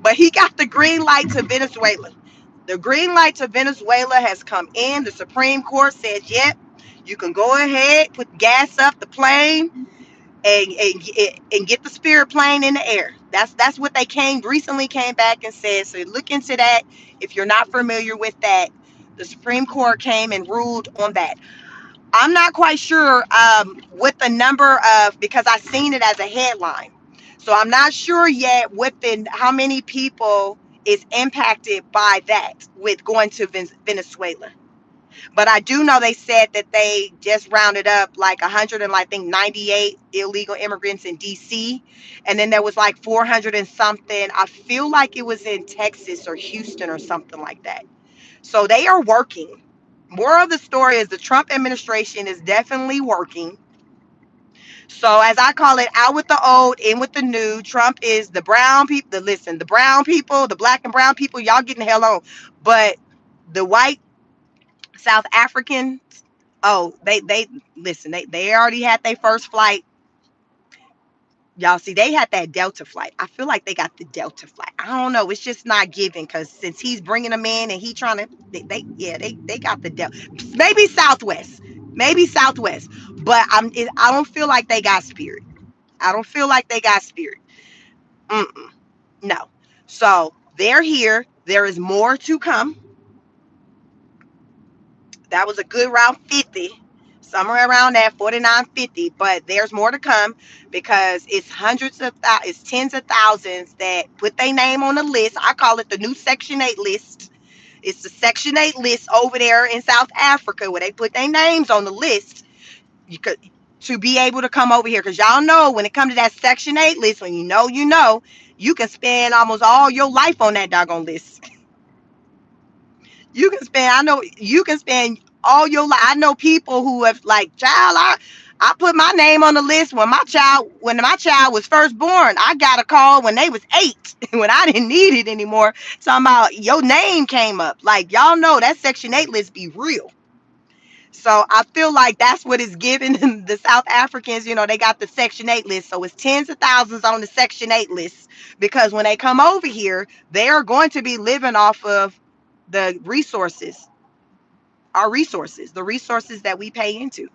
but he got the green light to Venezuela. The green light to Venezuela has come in. The Supreme Court says, yep, you can go ahead, put gas up the plane, and get the Spirit plane in the air. That's what they recently came back and said. So look into that if you're not familiar with that. The Supreme Court came and ruled on that. I'm not quite sure what the number of, because I seen it as a headline. So I'm not sure yet how many people is impacted by that with going to Venezuela. But I do know they said that they just rounded up like 100 and I think 98 illegal immigrants in DC. And then there was like 400 and something. I feel like it was in Texas or Houston or something like that. So they are working. More of the story is the Trump administration is definitely working. So as I call it, out with the old, in with the new. Trump is the brown people. The brown people, the black and brown people, y'all getting the hell on. But the white South Africans, oh, they listen, they already had their first flight. Y'all see, they had that Delta flight. I feel like they got the Delta flight. I don't know. It's just not giving because since he's bringing them in and he trying to, they got the Delta. Maybe Southwest. But I don't feel like they got Spirit. I don't feel like they got Spirit. Mm-mm, no. So they're here. There is more to come. That was a good round 50, somewhere around that 49.50. But there's more to come because it's it's tens of thousands that put their name on the list. I call it the new Section 8 list. It's the Section 8 list over there in South Africa where they put their names on the list. You could to be able to come over here because y'all know when it comes to that Section 8 list, when you can spend almost all your life on that doggone list. I know you can spend all your life. I know people who have like, child, I put my name on the list when my child was first born. I got a call when they was 8 when I didn't need it anymore. Talking about your name came up. Like y'all know that Section 8 list be real. So I feel like that's what is giving the South Africans, they got the Section 8 list. So it's tens of thousands on the Section 8 list because when they come over here, they are going to be living off of the resources, the resources that we pay into,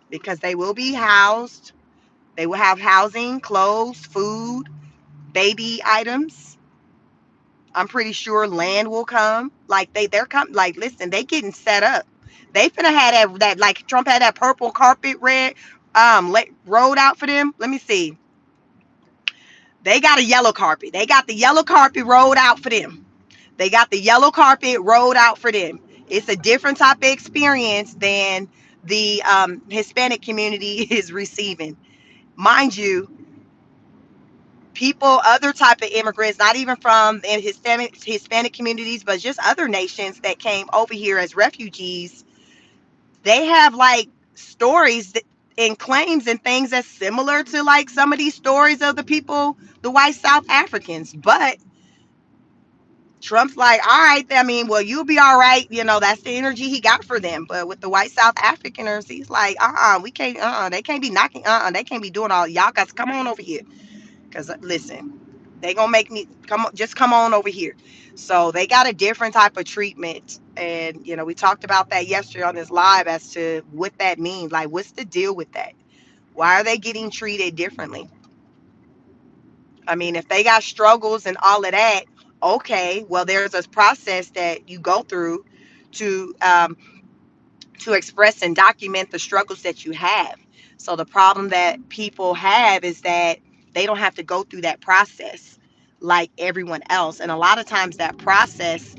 because they will be housed. They will have housing, clothes, food, baby items. I'm pretty sure land will come. Like they're come. Like listen, they getting set up. They finna have that like Trump had that purple carpet rolled out for them. Let me see. They got a yellow carpet. They got the yellow carpet rolled out for them. They got the yellow carpet rolled out for them. It's a different type of experience than the Hispanic community is receiving. Mind you, people, other type of immigrants, not even from the Hispanic communities, but just other nations that came over here as refugees, they have like stories and claims and things that's similar to like some of these stories of the people, the white South Africans. But Trump's like, all right, I mean, well, you'll be all right. That's the energy he got for them. But with the white South Africaners, he's like, we can't, they can't be knocking, they can't be doing all. Y'all guys come on over here. Because listen, they gonna make me come on over here. So they got a different type of treatment. And, we talked about that yesterday on this live as to what that means. Like, what's the deal with that? Why are they getting treated differently? I mean, if they got struggles and all of that, okay, well, there's a process that you go through to express and document the struggles that you have. So the problem that people have is that they don't have to go through that process. like everyone else. And a lot of times that process,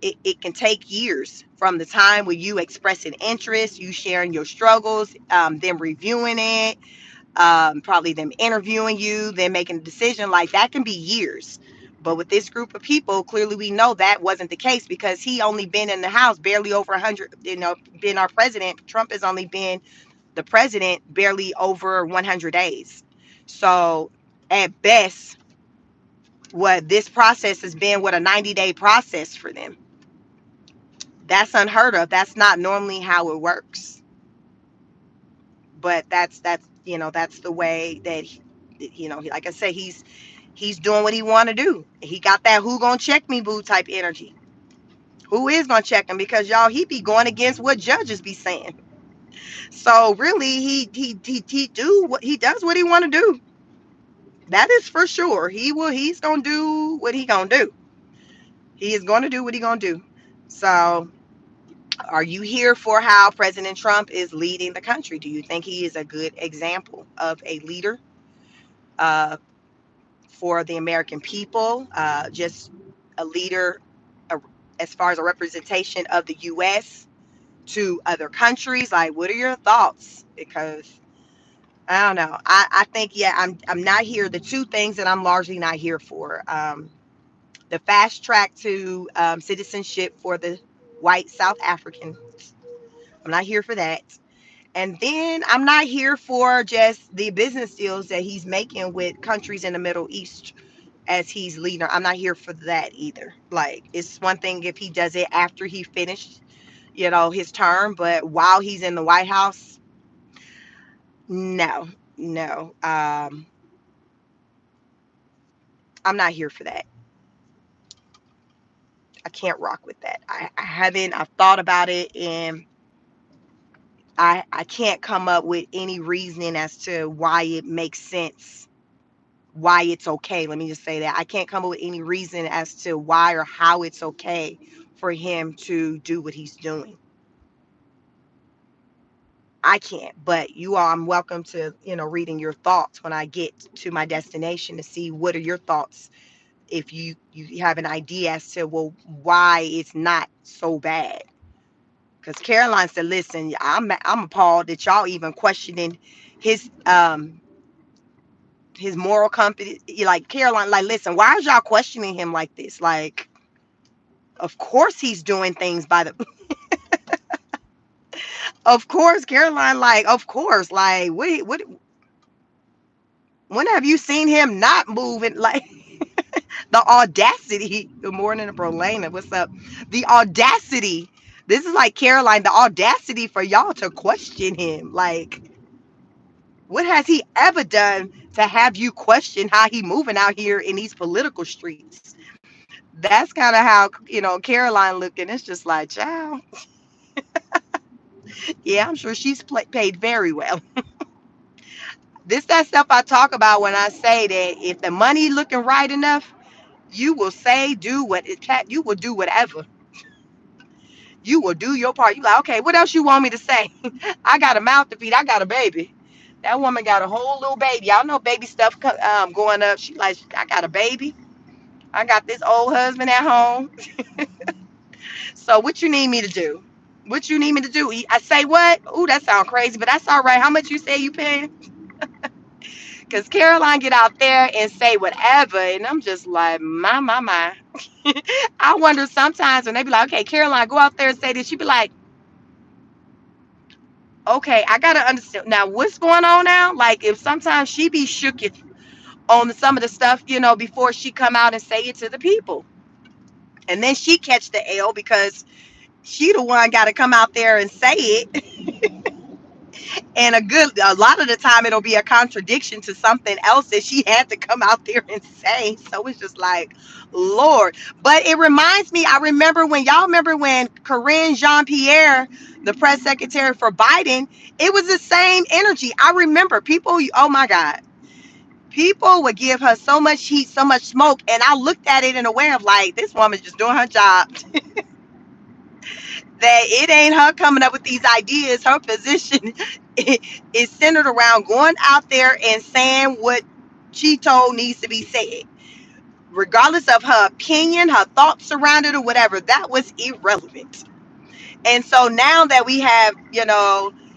it can take years from the time when you expressing interest, you sharing your struggles, them reviewing it, probably them interviewing you, then making a decision. Like that can be years. But with this group of people, clearly we know that wasn't the case, because he only been in the House barely over 100, been our president. Trump has only been the president barely over 100 days. So at best, what this process has been, what a 90-day process for them. That's unheard of. That's not normally how it works. But that's the way that like I said, he's doing what he want to do. He got that "who gonna check me, boo" type energy. Who is gonna check him? Because y'all, he be going against what judges be saying. So really, he does what he want to do. That is for sure. He's gonna do what he gonna do. He is gonna do what he gonna do. So, are you here for how President Trump is leading the country? Do you think he is a good example of a leader, uh, for the American people? Just a leader, uh, as far as a representation of the U.S. to other countries? Like, what are your thoughts? Because I don't know. I think, yeah, I'm not here. The two things that I'm largely not here for, the fast track to citizenship for the white South Africans. I'm not here for that. And then I'm not here for just the business deals that he's making with countries in the Middle East as he's leader. I'm not here for that either. Like, it's one thing if he does it after he finished, his term, but while he's in the White House, no, no. I'm not here for that. I can't rock with that. I haven't. I've thought about it, and I can't come up with any reasoning as to why it makes sense, why it's okay. Let me just say that I can't come up with any reason as to why or how it's okay for him to do what he's doing. I can't. But you all, I'm welcome to, reading your thoughts when I get to my destination, to see what are your thoughts, if you have an idea as to, well, why it's not so bad. Because Caroline said, "Listen, I'm appalled that y'all even questioning his moral company." Like, Caroline, like, listen, why is y'all questioning him like this? Like, of course he's doing things by the. Of course, Caroline, like, of course, like, what? When have you seen him not moving? Like, the audacity. Good morning, Brolena. What's up? The audacity. This is like, Caroline, the audacity for y'all to question him. Like, what has he ever done to have you question how he moving out here in these political streets? That's kind of how, Caroline looking. It's just like, child, yeah, I'm sure she's paid very well. This that stuff I talk about when I say that if the money looking right enough, you will say, do what it can. You will do whatever. You will do your part. You like, okay, what else you want me to say? I got a mouth to feed. I got a baby. That woman got a whole little baby. Y'all know baby stuff going up. She like, I got a baby. I got this old husband at home. So what you need me to do? What you need me to do? I say what? Ooh, that sounds crazy, but that's all right. How much you say you paying? Because Caroline get out there and say whatever, and I'm just like, my. I wonder sometimes when they be like, okay, Caroline, go out there and say this. She be like, okay, I gotta understand now what's going on now. Like, if sometimes she be shook on some of the stuff, before she come out and say it to the people, and then she catch the L because she the one got to come out there and say it. And a lot of the time it'll be a contradiction to something else that she had to come out there and say. So it's just like, Lord. But it reminds me, I remember when Corinne Jean-Pierre, the press secretary for Biden, it was the same energy. I remember people, oh my God, people would give her so much heat, so much smoke. And I looked at it in a way of like, this woman's just doing her job. That it ain't her coming up with these ideas. Her position is centered around going out there and saying what she told needs to be said. regardless of her opinion, her thoughts surrounded or whatever, that was irrelevant. And so now that we have,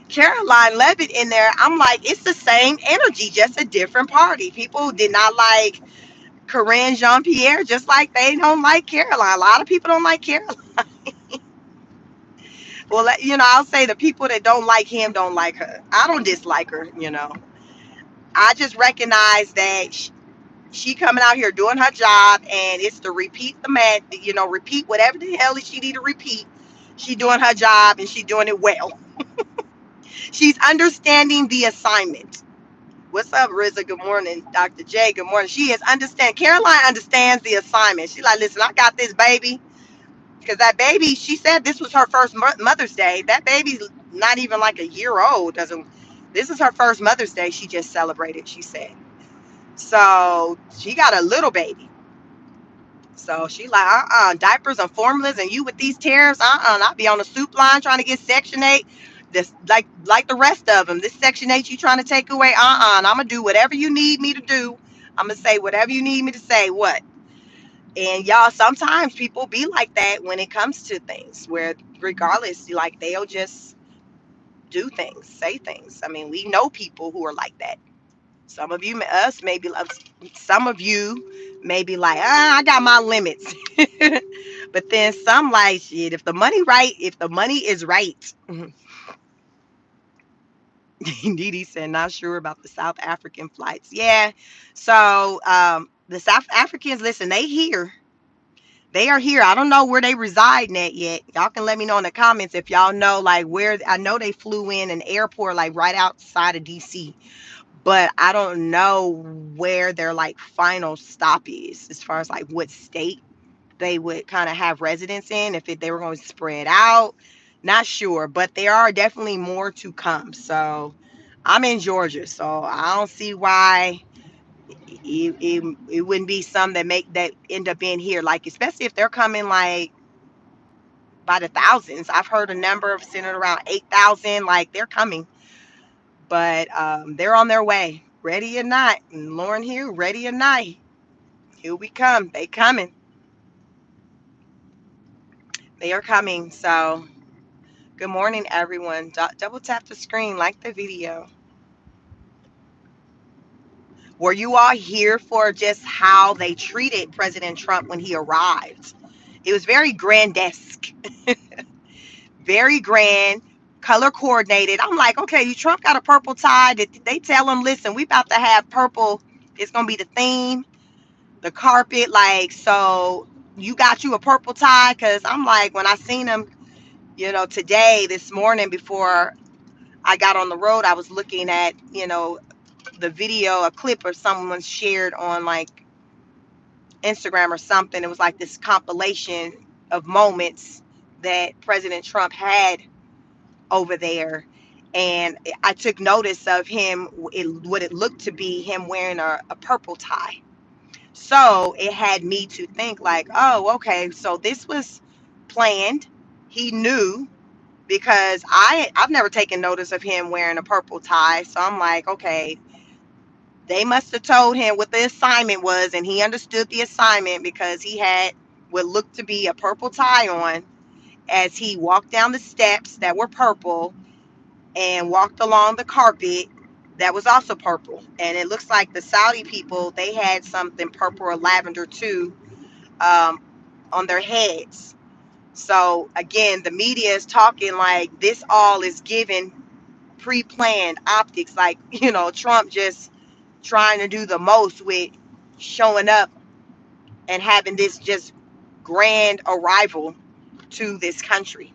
Caroline Levitt in there, I'm like, it's the same energy, just a different party. People did not like Corinne Jean Pierre, just like they don't like Caroline. A lot of people don't like Caroline. Well, I'll say the people that don't like him don't like her. I don't dislike her. I just recognize that she coming out here doing her job, and it's to repeat the man, repeat whatever the hell she need to repeat. She doing her job, and she doing it well. She's understanding the assignment. What's up, Rizza? Good morning. Dr. J, good morning. She is understand. Caroline understands the assignment. She's like, listen, I got this baby. Because that baby, she said this was her first Mother's Day. That baby's not even like a year old. Doesn't. This is her first Mother's Day she just celebrated, she said. So she got a little baby. So she like, diapers and formulas, and you with these tariffs, I'll be on the soup line trying to get Section 8. This like the rest of them. This Section 8 you trying to take away, and I'm gonna do whatever you need me to do. I'm gonna say whatever you need me to say. What? And y'all, sometimes people be like that when it comes to things, where regardless, like they'll just do things, say things. I mean, we know people who are like that. Some of you, us, maybe some of you may be like, I got my limits. But then some like, shit, if the money right, if the money is right. Didi said, not sure about the South African flights. Yeah. So the South Africans, listen, they here. They are here. I don't know where they reside at yet. Y'all can let me know in the comments if y'all know like where. I know they flew in an airport like right outside of DC, but I don't know where their like final stop is as far as like what state they would kind of have residence in, if they were going to spread out. Not sure, but there are definitely more to come. So I'm in Georgia, so I don't see why it wouldn't be some that end up being here, like especially if they're coming like by the thousands. I've heard a number of centered around 8,000, like they're coming, but they're on their way, ready or not. And Lauren here, ready or not, here we come. They coming. They are coming. So good morning, everyone. Double tap the screen, like the video. Were you all here for just how they treated President Trump when he arrived? It was very grandesque, very grand, color coordinated. I'm like, okay, you Trump got a purple tie. Did they tell him, listen, we about to have purple? It's gonna be the theme, the carpet, like so. You got you a purple tie? Because I'm like, when I seen him, today, this morning before I got on the road, I was looking at, the video, a clip or someone shared on like Instagram or something. It was like this compilation of moments that President Trump had over there. And I took notice of him, what it looked to be him wearing a purple tie. So it had me to think like, oh, okay, so this was planned. He knew, because I've never taken notice of him wearing a purple tie. So I'm like, okay, they must have told him what the assignment was, and he understood the assignment because he had what looked to be a purple tie on as he walked down the steps that were purple and walked along the carpet that was also purple. And it looks like the Saudi people, they had something purple or lavender too, um, on their heads. So again, the media is talking like this all is given pre-planned optics, like Trump just trying to do the most with showing up and having this just grand arrival to this country.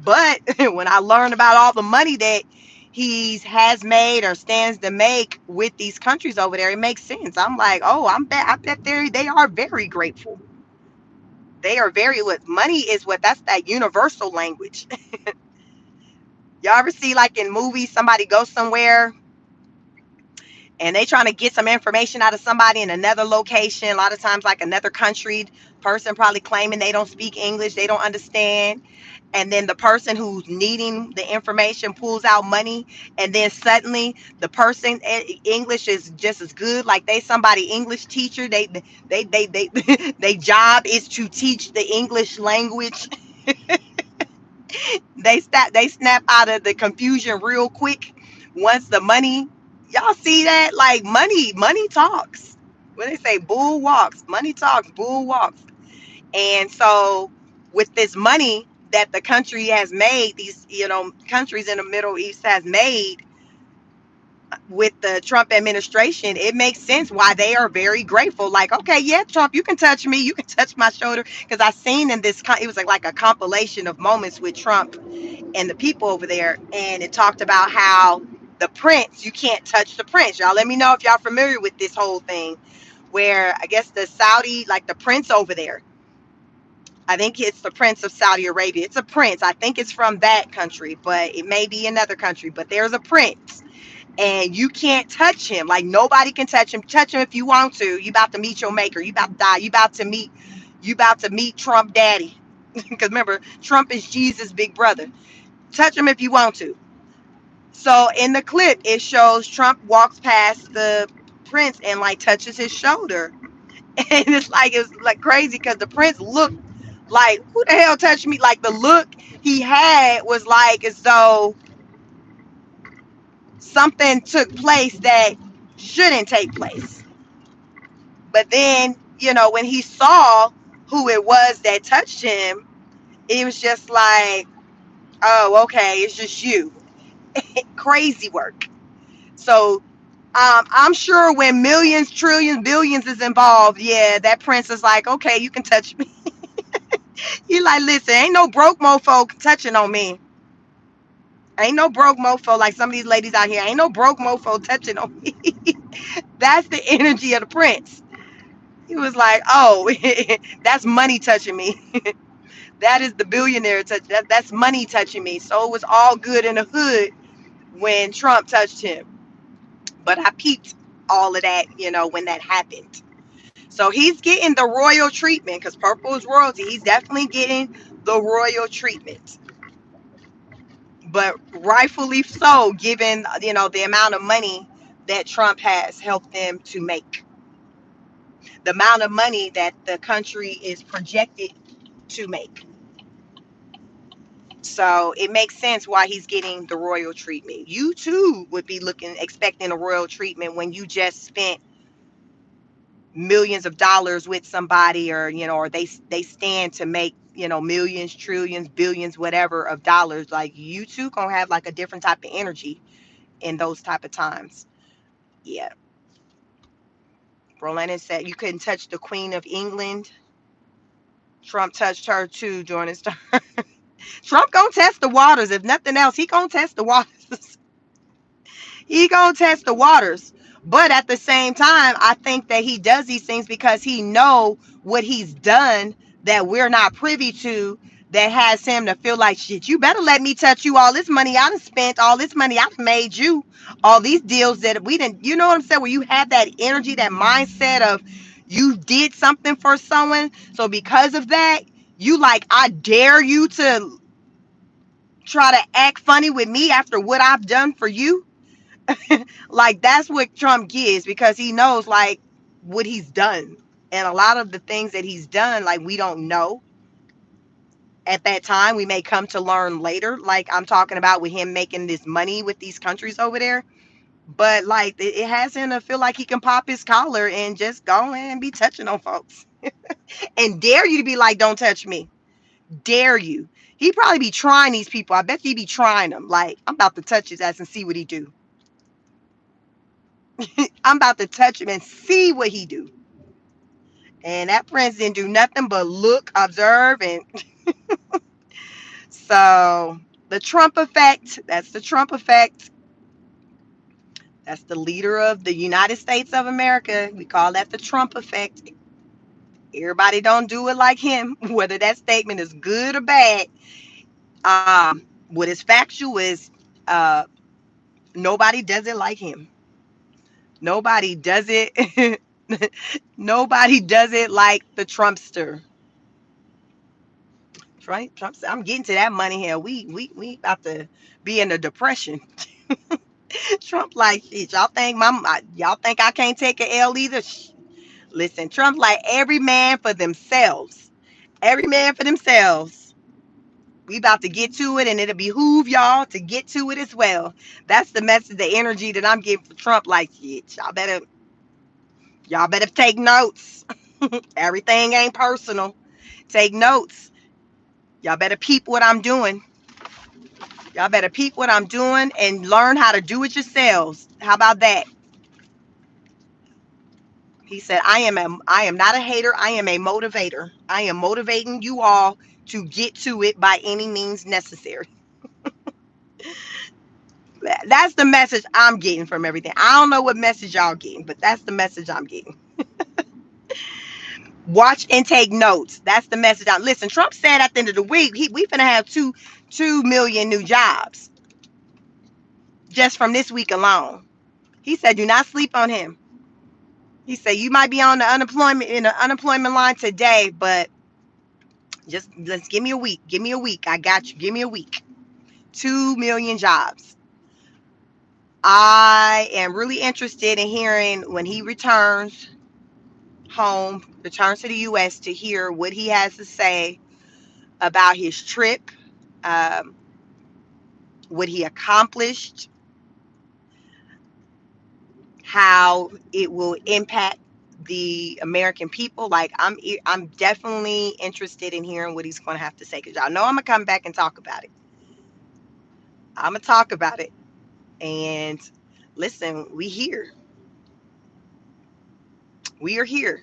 But when I learned about all the money that he has made or stands to make with these countries over there, it makes sense. I'm like, oh, I bet they are very grateful. They are very, what money is, what that's that universal language. Y'all ever see like in movies somebody goes somewhere and they trying to get some information out of somebody in another location, a lot of times like another country, person probably claiming they don't speak English, they don't understand, and then the person who's needing the information pulls out money, and then suddenly the person English is just as good, like they somebody English teacher, they they job is to teach the English language. They snap out of the confusion real quick once the money. Y'all see that? Like money talks. When they say bull walks, money talks, bull walks. And so with this money that the country has made, these countries in the Middle East has made with the Trump administration, it makes sense why they are very grateful. Like, okay, yeah, Trump, you can touch me, you can touch my shoulder, because I seen in this, it was like a compilation of moments with Trump and the people over there, and it talked about how the prince, you can't touch the prince. Y'all let me know if y'all familiar with this whole thing, where I guess the Saudi, like the prince over there, I think it's the prince of Saudi Arabia, it's a prince, I think it's from that country, but it may be another country, but there's a prince, and you can't touch him. Like nobody can touch him if you want to. You about to meet your maker, you about to die, you about to meet Trump daddy. Because remember, Trump is Jesus big brother. Touch him if you want to. So in the clip, it shows Trump walks past the prince and like touches his shoulder. And it's like crazy because the prince looked like, who the hell touched me? Like the look he had was like as though something took place that shouldn't take place. But then, when he saw who it was that touched him, it was just like, oh, okay, it's just you. Crazy work. So I'm sure when millions, trillions, billions is involved, yeah, that prince is like, okay, you can touch me. He like, listen, ain't no broke mofo touching on me. Ain't no broke mofo like some of these ladies out here. Ain't no broke mofo touching on me. That's the energy of the prince. He was like, oh, that's money touching me. That is the billionaire touch. That's money touching me. So it was all good in the hood when Trump touched him. But I peeped all of that, when that happened. So he's getting the royal treatment because purple is royalty. He's definitely getting the royal treatment. But rightfully so, given, the amount of money that Trump has helped them to make. The amount of money that the country is projected to make. So it makes sense why he's getting the royal treatment. You too would be expecting a royal treatment when you just spent millions of dollars with somebody, or they stand to make, millions, trillions, billions, whatever of dollars. Like you too gonna have like a different type of energy in those type of times. Yeah. Roland said you couldn't touch the Queen of England. Trump touched her too during his time. Trump gonna test the waters. If nothing else, he gonna test the waters. He gonna test the waters. But at the same time, I think that he does these things because he know what he's done that we're not privy to, that has him to feel like, shit, you better let me touch you. All this money I done spent, all this money I've made you, all these deals that we didn't, you know what I'm saying? Where you have that energy, that mindset of you did something for someone. So because of that, you like, I dare you to try to act funny with me after what I've done for you. Like that's what Trump gives because he knows like what he's done. And a lot of the things that he's done, like we don't know at that time. We may come to learn later. Like I'm talking about with him making this money with these countries over there. But like it has him to feel like he can pop his collar and just go and be touching on folks. And dare you to be like, don't touch me. Dare you. He probably be trying these people. I bet he be trying them. Like, I'm about to touch his ass and see what he do. I'm about to touch him and see what he do. And that prince didn't do nothing but look, observe, and so the Trump effect, that's the Trump effect. That's the leader of the United States of America. We call that the Trump effect. Everybody don't do it like him, whether that statement is good or bad. What is factual is nobody does it like him. Nobody does it. Nobody does it like the Trumpster. Right? Trump said, I'm getting to that money here. We about to be in a depression. Trump like, shit, y'all think I can't take a L either? Listen, Trump like every man for themselves. Every man for themselves. We about to get to it, and it'll behoove y'all to get to it as well. That's the message, the energy that I'm getting for Trump. Like, shit, y'all better take notes. Everything ain't personal. Take notes. Y'all better peep what I'm doing. Y'all better peep what I'm doing and learn how to do it yourselves. How about that? He said, I am not a hater. I am a motivator. I am motivating you all to get to it by any means necessary. That's the message I'm getting from everything. I don't know what message y'all getting, but that's the message I'm getting. Watch and take notes. That's the message. Listen, Trump said at the end of the week, we finna have 2 million new jobs just from this week alone. He said, do not sleep on him. He said, you might be on the unemployment line today, but just let's give me a week. Give me a week. I got you. Give me a week. 2 million jobs. I am really interested in hearing when he returns home, returns to the U.S., to hear what he has to say about his trip, um, what he accomplished, how it will impact the American people. Like I'm definitely interested in hearing what he's going to have to say, because y'all know I'm gonna come back and talk about it. I'm gonna talk about it. And listen, we are here.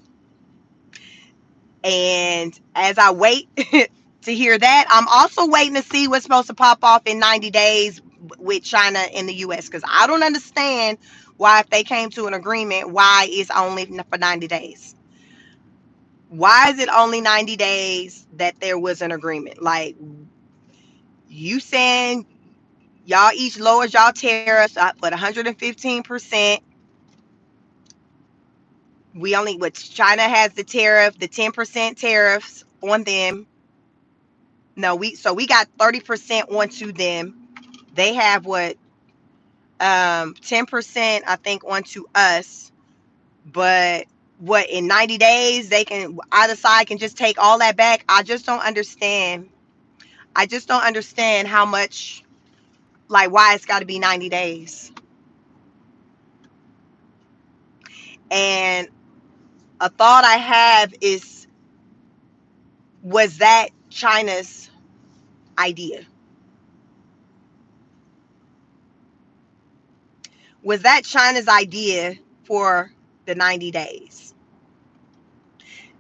And as I wait to hear that, I'm also waiting to see what's supposed to pop off in 90 days with China and the US, because I don't understand why, if they came to an agreement, why it's only for 90 days. Why is it only 90 days that there was an agreement? Like, you saying y'all each lowered y'all tariffs up at 115%. We only, what, China has the tariff, the 10% tariffs on them. No, we got 30% onto them. They have what, 10% I think onto us. But what, in 90 days they can, either side can just take all that back? I just don't understand. I just don't understand how much, like, why it's got to be 90 days. And a thought I have is, was that China's idea? Was that China's idea for the 90 days?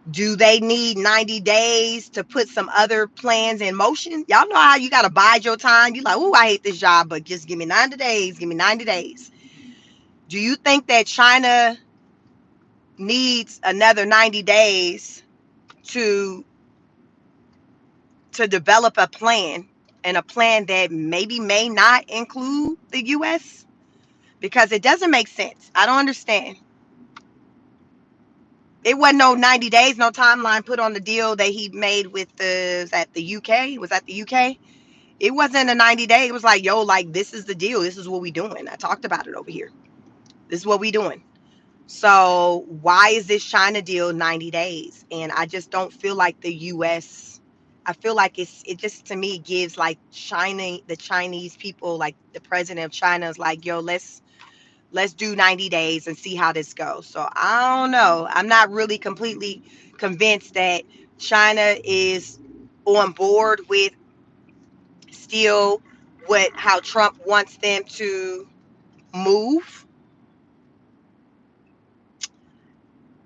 Do they need 90 days to put some other plans in motion? Y'all know how you got to bide your time. You like, oh, I hate this job, but just give me 90 days. Give me 90 days. Do you think that China needs another 90 days to develop a plan, and a plan that maybe may not include the US? Because it doesn't make sense. I don't understand. It wasn't no 90 days, no timeline put on the deal that he made with the, was that the UK? Was that the UK? It wasn't a 90-day. It was like, yo, like, this is the deal. This is what we doing. I talked about it over here. This is what we doing. So why is this China deal 90 days? And I just don't feel like the US, I feel like it just, to me, gives like China, the Chinese people, like the president of China is like, yo, let's do 90 days and see how this goes. So I don't know. I'm not really completely convinced that China is on board with still what, how Trump wants them to move.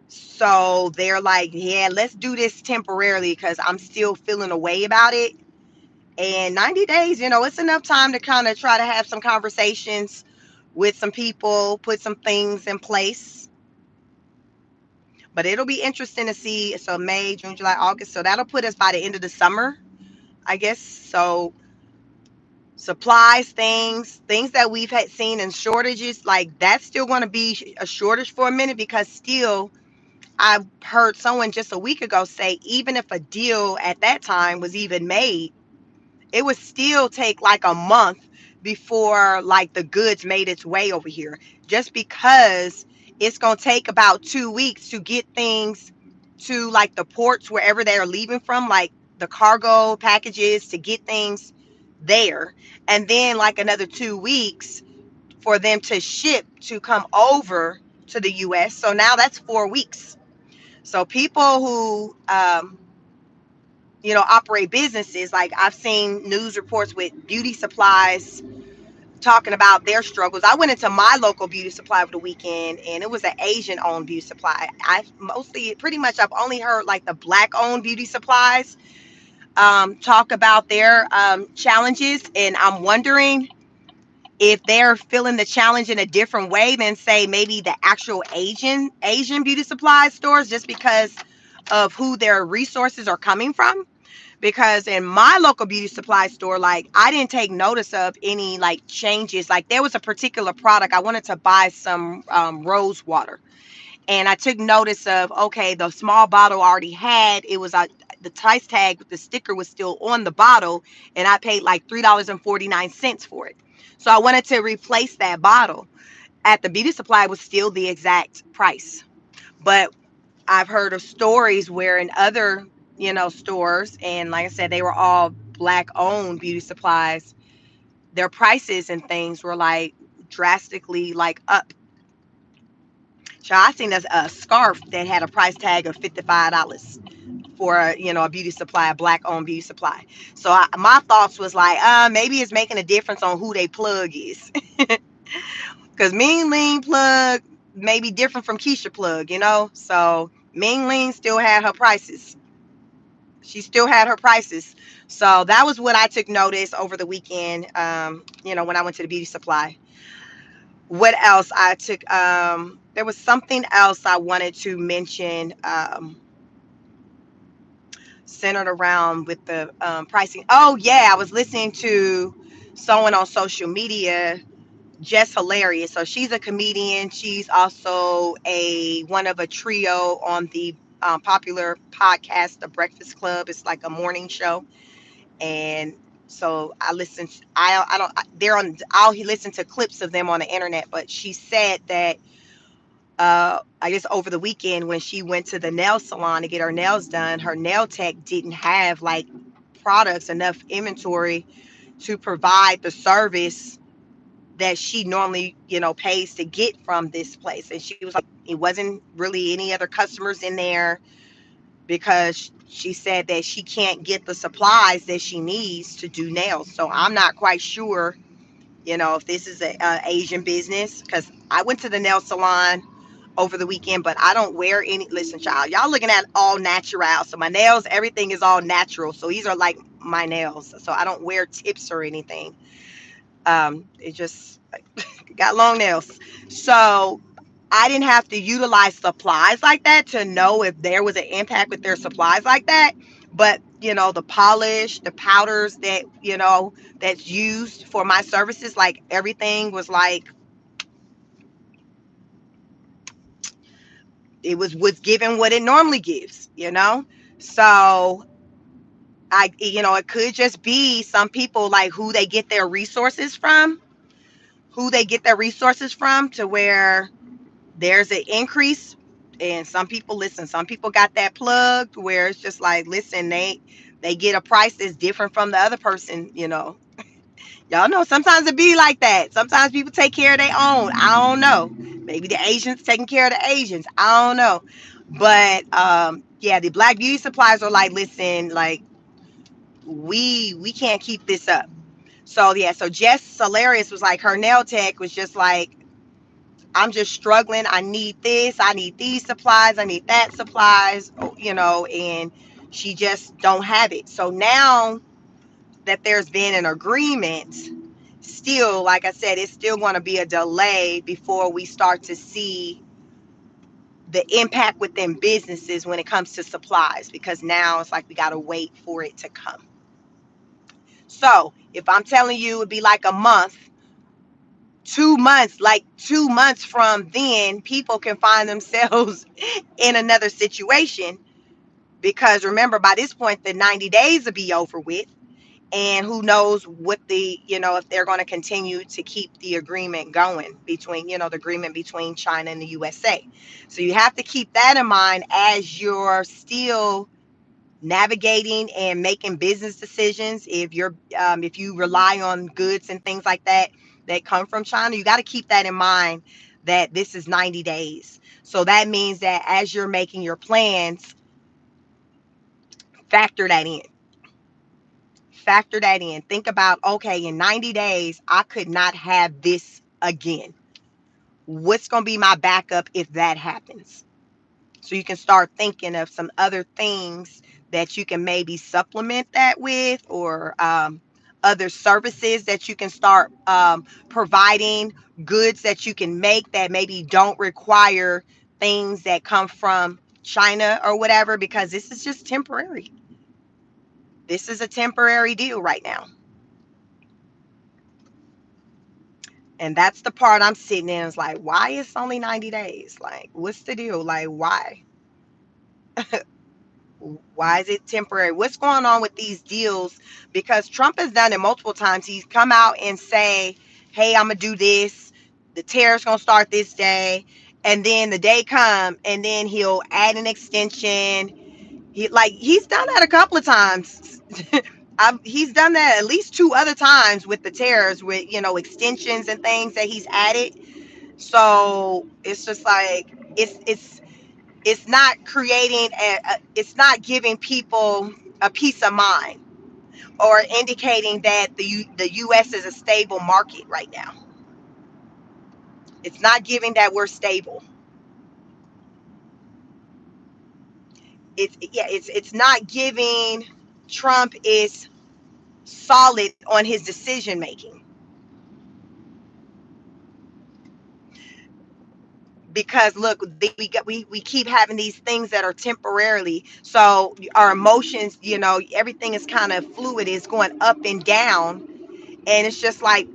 So they're like, yeah, let's do this temporarily because I'm still feeling a way about it. And 90 days, it's enough time to kind of try to have some conversations with some people, put some things in place. But it'll be interesting to see. So May, June, July, August. So that'll put us by the end of the summer, I guess. So supplies, things that we've had seen in shortages, like that's still going to be a shortage for a minute, because still I heard someone just a week ago say even if a deal at that time was even made, it would still take like a month before like the goods made its way over here, just because it's going to take about 2 weeks to get things to like the ports wherever they are leaving from, like the cargo packages to get things there, and then like another 2 weeks for them to ship to come over to the US. So now that's 4 weeks. So people who operate businesses, like I've seen news reports with beauty supplies talking about their struggles. I went into my local beauty supply over the weekend, and it was an Asian owned beauty supply. I mostly, pretty much, I've only heard like the black owned beauty supplies talk about their challenges, and I'm wondering if they're feeling the challenge in a different way than, say, maybe the actual Asian beauty supply stores, just because of who their resources are coming from. Because in my local beauty supply store, like I didn't take notice of any like changes. Like there was a particular product I wanted to buy, some rose water, and I took notice of, okay, the small bottle already had, it was the price tag with the sticker was still on the bottle, and I paid like $3.49 for it. So I wanted to replace that bottle. At the beauty supply, it was still the exact price. But I've heard of stories where in other, stores, and like I said, they were all black owned beauty supplies, their prices and things were like drastically like up. So I seen a scarf that had a price tag of $55 for a beauty supply, a black owned beauty supply. So my thoughts was like, maybe it's making a difference on who they plug is, because Mean Lean plug may be different from Keisha plug. So Ming Lean still had her prices. She still had her prices. So that was what I took notice over the weekend. When I went to the beauty supply. What else I took? There was something else I wanted to mention, centered around with the pricing. Oh yeah, I was listening to someone on social media, Jess Hilarious. So she's a comedian. She's also a one of a trio on the popular podcast, The Breakfast Club. It's like a morning show, and so I listen. I don't. They're on. I'll listen to clips of them on the internet. But she said that I guess over the weekend when she went to the nail salon to get her nails done, her nail tech didn't have like products, enough inventory to provide the service that she normally, pays to get from this place. And she was like, it wasn't really any other customers in there, because she said that she can't get the supplies that she needs to do nails. So I'm not quite sure, if this is a Asian business, because I went to the nail salon over the weekend, but I don't wear any. Listen, child, y'all looking at all natural. So my nails, everything is all natural. So these are like my nails. So I don't wear tips or anything. It just like, got long nails. So I didn't have to utilize supplies like that to know if there was an impact with their supplies like that. But the polish, the powders that that's used for my services, like everything was like it was given what it normally gives. So it could just be some people, like who they get their resources from, to where there's an increase. And some people got that plugged where it's just like, listen, they get a price that's different from the other person. Y'all know sometimes it be like that. Sometimes people take care of their own. I don't know. Maybe the Asians taking care of the Asians. I don't know. But yeah, the black beauty supplies are like, listen, like we can't keep this up. So yeah, so Jess Hilarious was like, her nail tech was just like, I'm just struggling. I need this. I need these supplies. I need that supplies, and she just don't have it. So now that there's been an agreement, still, like I said, it's still going to be a delay before we start to see the impact within businesses when it comes to supplies, because now it's like we got to wait for it to come. So if I'm telling you it'd be like a month, 2 months, like 2 months from then, people can find themselves in another situation, because remember, by this point the 90 days will be over with. And who knows what the, if they're going to continue to keep the agreement going between, the agreement between China and the USA. So you have to keep that in mind as you're still navigating and making business decisions. If you rely on goods and things like that that come from China, you got to keep that in mind, that this is 90 days. So that means that as you're making your plans, factor that in. Factor that in. Think about, okay, in 90 days, I could not have this again. What's going to be my backup if that happens? So you can start thinking of some other things that you can maybe supplement that with, or other services that you can start providing, goods that you can make that maybe don't require things that come from China or whatever, because this is just temporary. This is a temporary deal right now. And that's the part I'm sitting in. It's like, why is only 90 days? Like, what's the deal? Like, why? Why is it temporary? What's going on with these deals? Because Trump has done it multiple times. He's come out and say, hey, I'm going to do this. The tariff's going to start this day. And then the day come, and then he'll add an extension. He's done that a couple of times. He's done that at least two other times with the tariffs, with, extensions and things that he's added. So it's just like, it's not creating it's not giving people a peace of mind, or indicating that the US is a stable market right now. It's not giving that we're stable. It's not giving Trump is solid on his decision making. Because look, we keep having these things that are temporarily, so our emotions, everything is kind of fluid, it's going up and down. And it's just like,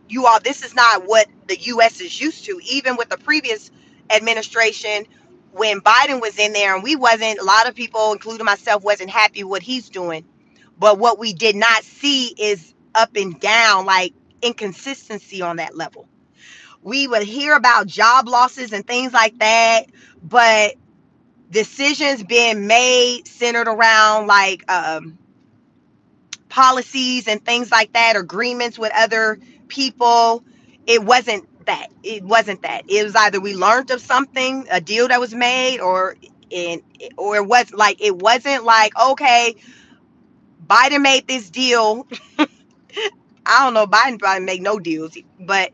you all, this is not what the US is used to. Even with the previous administration, when Biden was in there, and we wasn't, a lot of people, including myself, wasn't happy with what he's doing. But what we did not see is up and down, like inconsistency on that level. We would hear about job losses and things like that, but decisions being made centered around like policies and things like that, agreements with other people. It was either we learned of something, a deal that was made, in or it wasn't like, okay, Biden made this deal. I don't know, Biden probably make no deals, but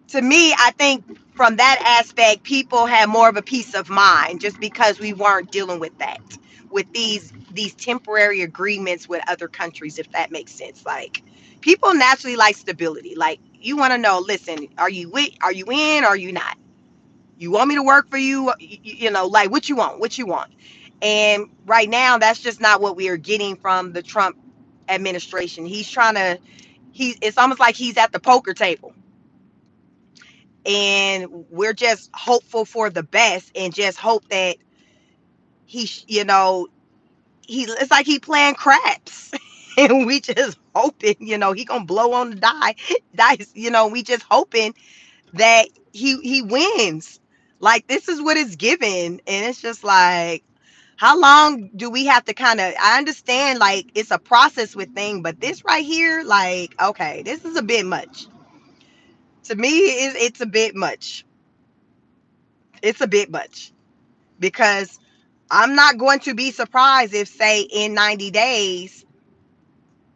to me, I think from that aspect, people have more of a peace of mind, just because we weren't dealing with that, with these temporary agreements with other countries, if that makes sense. Like, people naturally like stability. Like, you want to know, listen, are you in, or are you not? You want me to work for you? Like, what you want? What you want? And right now, that's just not what we are getting from the Trump administration. He's trying to. It's almost like he's at the poker table, and we're just hopeful for the best, and just hope that it's like he playing craps. And we just hoping, he gonna blow on the dice, we just hoping that he wins. Like, this is what it's given, and it's just like, how long do we have to kind of, I understand, like, it's a process with things, but this right here, like, okay, this is a bit much. To me, it's a bit much. It's a bit much, because I'm not going to be surprised if, say, in 90 days,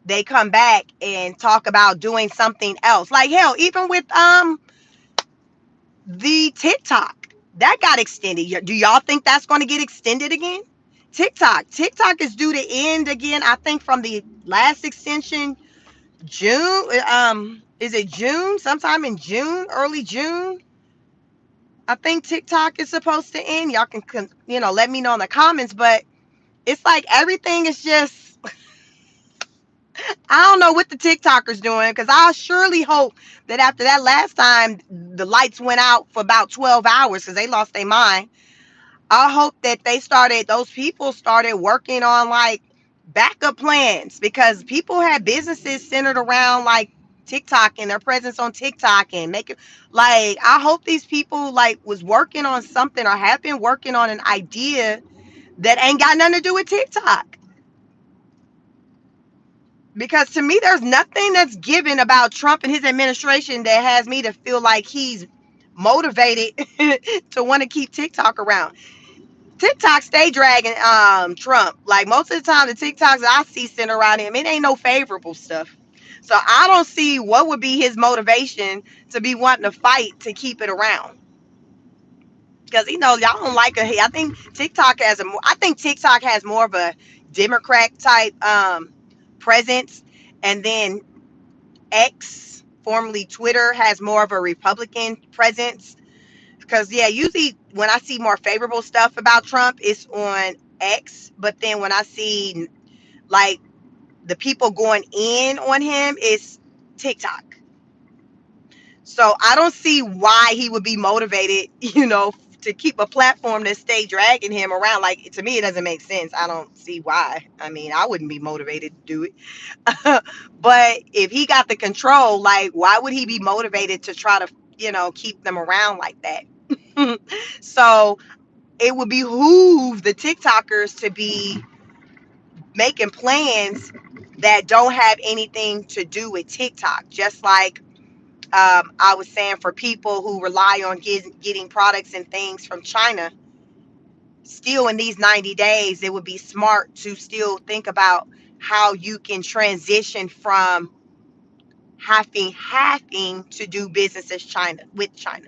they come back and talk about doing something else. Like, hell, even with the TikTok, that got extended. Do y'all think that's going to get extended again? TikTok is due to end again, I think, from the last extension, June. Is it June? Sometime in June, early June. I think TikTok is supposed to end. Y'all can, let me know in the comments, but it's like everything is just, I don't know what the TikTokers doing, because I surely hope that after that last time the lights went out for about 12 hours because they lost their mind. I hope that those people started working on like backup plans, because people had businesses centered around like TikTok and their presence on TikTok and make it like, I hope these people like was working on something or have been working on an idea that ain't got nothing to do with TikTok. Because to me, there's nothing that's given about Trump and his administration that has me to feel like he's motivated to want to keep TikTok around. TikTok stay dragging Trump. Like most of the time, the TikToks that I see sent around him, it ain't no favorable stuff. So I don't see what would be his motivation to be wanting to fight to keep it around. Because he knows y'all don't like it. I think TikTok has more of a Democrat type presence, and then X, formerly Twitter, has more of a Republican presence. Because yeah, usually when I see more favorable stuff about Trump, it's on X. But then when I see like the people going in on him, it's TikTok. So I don't see why he would be motivated, to keep a platform that stay dragging him around. Like, to me, it doesn't make sense. I don't see why. I mean, I wouldn't be motivated to do it. But if he got the control, like, why would he be motivated to try to, keep them around like that? So it would behoove the TikTokers to be making plans that don't have anything to do with TikTok. Just like I was saying, for people who rely on getting products and things from China, still in these 90 days, it would be smart to still think about how you can transition from having to do business as China with China,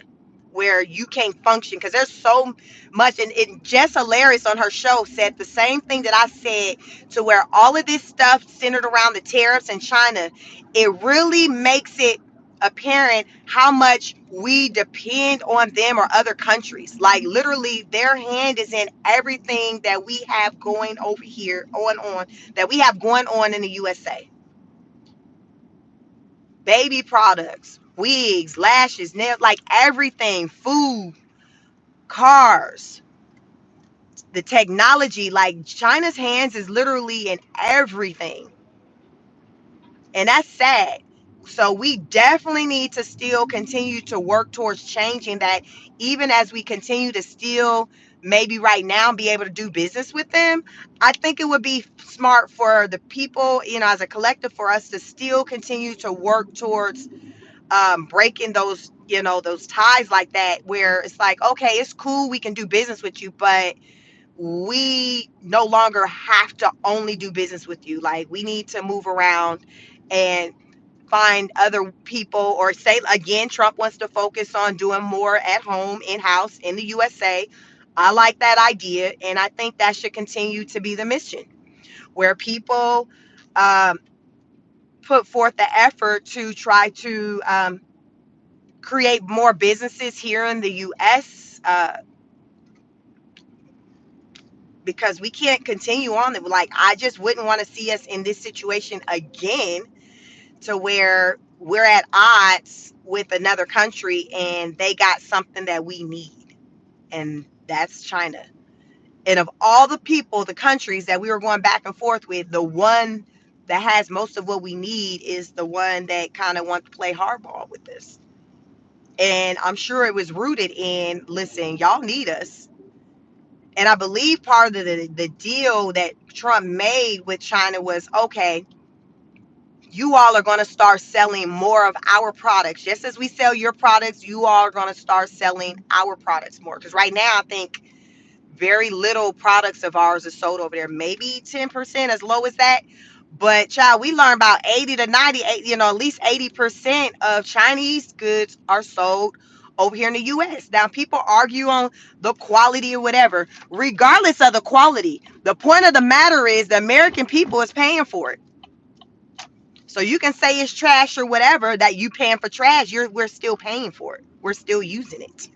where you can't function because there's so much. And Jess Hilarious on her show said the same thing that I said, to where all of this stuff centered around the tariffs in China, it really makes it apparent how much we depend on them or other countries. Like, literally their hand is in everything that we have going over here on that we have going on in the USA. Baby products, wigs, lashes, nails, like everything, food, cars, the technology. Like, China's hands is literally in everything. And that's sad. So we definitely need to still continue to work towards changing that, even as we continue to still maybe right now be able to do business with them. I think it would be smart for the people, as a collective, for us to still continue to work towards breaking those ties like that, where it's like, okay, it's cool, we can do business with you, but we no longer have to only do business with you. Like, we need to move around and find other people, or say again, Trump wants to focus on doing more at home, in-house, in the USA. I like that idea, and I think that should continue to be the mission, where people um, put forth the effort to try to create more businesses here in the US, because we can't continue on. Like, I just wouldn't want to see us in this situation again, to where we're at odds with another country and they got something that we need, and that's China. And of all the people, the countries that we were going back and forth with, the one that has most of what we need is the one that kind of wants to play hardball with us. And I'm sure it was rooted in, listen, y'all need us. And I believe part of the deal that Trump made with China was, okay, you all are going to start selling more of our products. Just as we sell your products, you all are going to start selling our products more. Because right now, I think very little products of ours are sold over there, maybe 10%, as low as that. But child, we learned about 80 to 98, at least 80% of Chinese goods are sold over here in the US. Now, people argue on the quality or whatever. Regardless of the quality, the point of the matter is the American people is paying for it. So you can say it's trash or whatever, that you paying for trash, we're still paying for it. We're still using it.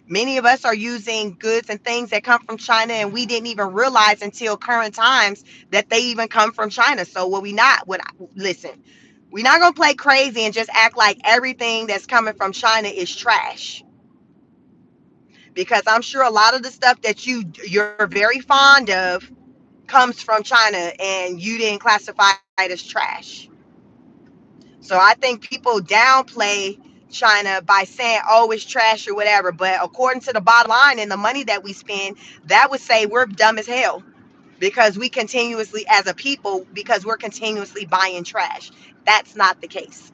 Many of us are using goods and things that come from China, and we didn't even realize until current times that they even come from China. So what we not what listen, we're not gonna play crazy and just act like everything that's coming from China is trash. Because I'm sure a lot of the stuff that you're very fond of comes from China and you didn't classify it as trash. So I think people downplay China by saying, oh, it's trash or whatever. But according to the bottom line and the money that we spend, that would say we're dumb as hell because we continuously, as a people, because we're continuously buying trash. That's not the case.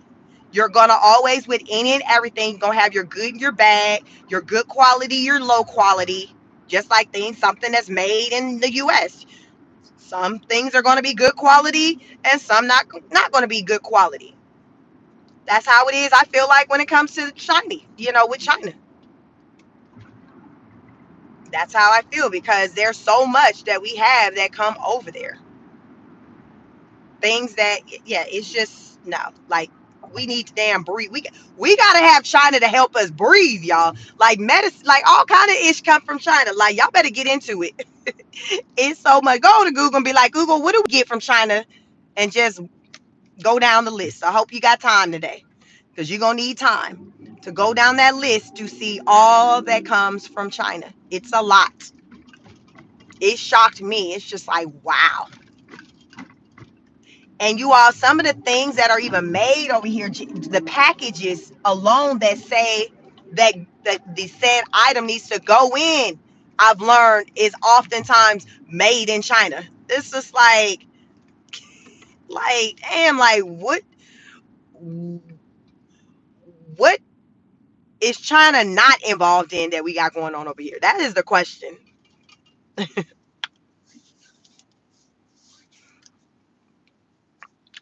You're gonna always, with any and everything, you're gonna have your good and your bad, your good quality, your low quality, just like things, something that's made in the US. Some things are gonna be good quality and some not gonna be good quality. That's how it is. I feel like when it comes to shiny, with China, that's how I feel because there's so much that we have that come over there. Things that, yeah, it's just no. Like we need to damn breathe. We gotta have China to help us breathe, y'all. Like medicine, like all kind of ish come from China. Like y'all better get into it. It's so much. Go to Google and be like, Google, what do we get from China? And just go down the list. I hope you got time today because you're going to need time to go down that list to see all that comes from China. It's a lot. It shocked me. It's just like, wow. And you all, some of the things that are even made over here, the packages alone that say that, the said item needs to go in, I've learned is oftentimes made in China. It's just damn, like what is China not involved in that we got going on over here? That is the question.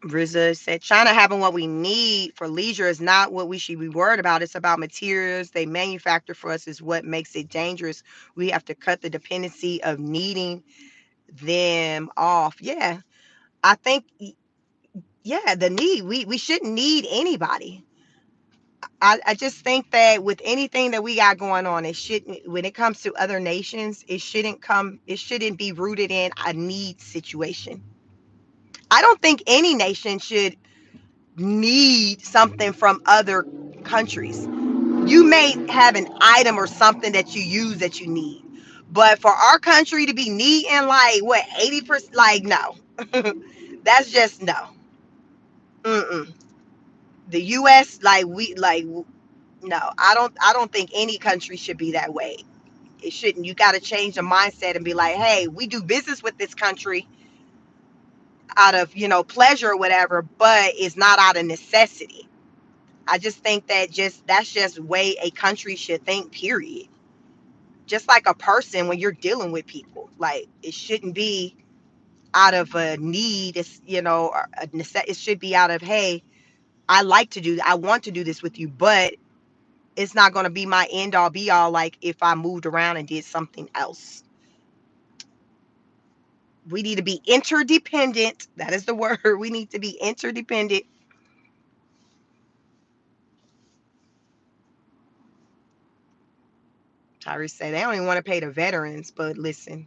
Riza said China having what we need for leisure is not what we should be worried about. It's about materials they manufacture for us is what makes it dangerous. We have to cut the dependency of needing them off. Yeah. I think, yeah, the need. We shouldn't need anybody. I just think that with anything that we got going on, it shouldn't, when it comes to other nations, it shouldn't be rooted in a need situation. I don't think any nation should need something from other countries. You may have an item or something that you use that you need. But for our country to be needing like what 80%, like no. That's just no. Mm-mm. The US, like we like no, I don't think any country should be that way. It shouldn't. You got to change the mindset and be like, hey, we do business with this country out of, pleasure or whatever, but it's not out of necessity. I just think that that's just way a country should think, period. Just like a person when you're dealing with people, like it shouldn't be out of a need, or it should be out of, hey, I want to do this with you, but it's not going to be my end all be all like if I moved around and did something else. We need to be interdependent. That is the word. We need to be interdependent. Tyrese said they don't even want to pay the veterans, but listen,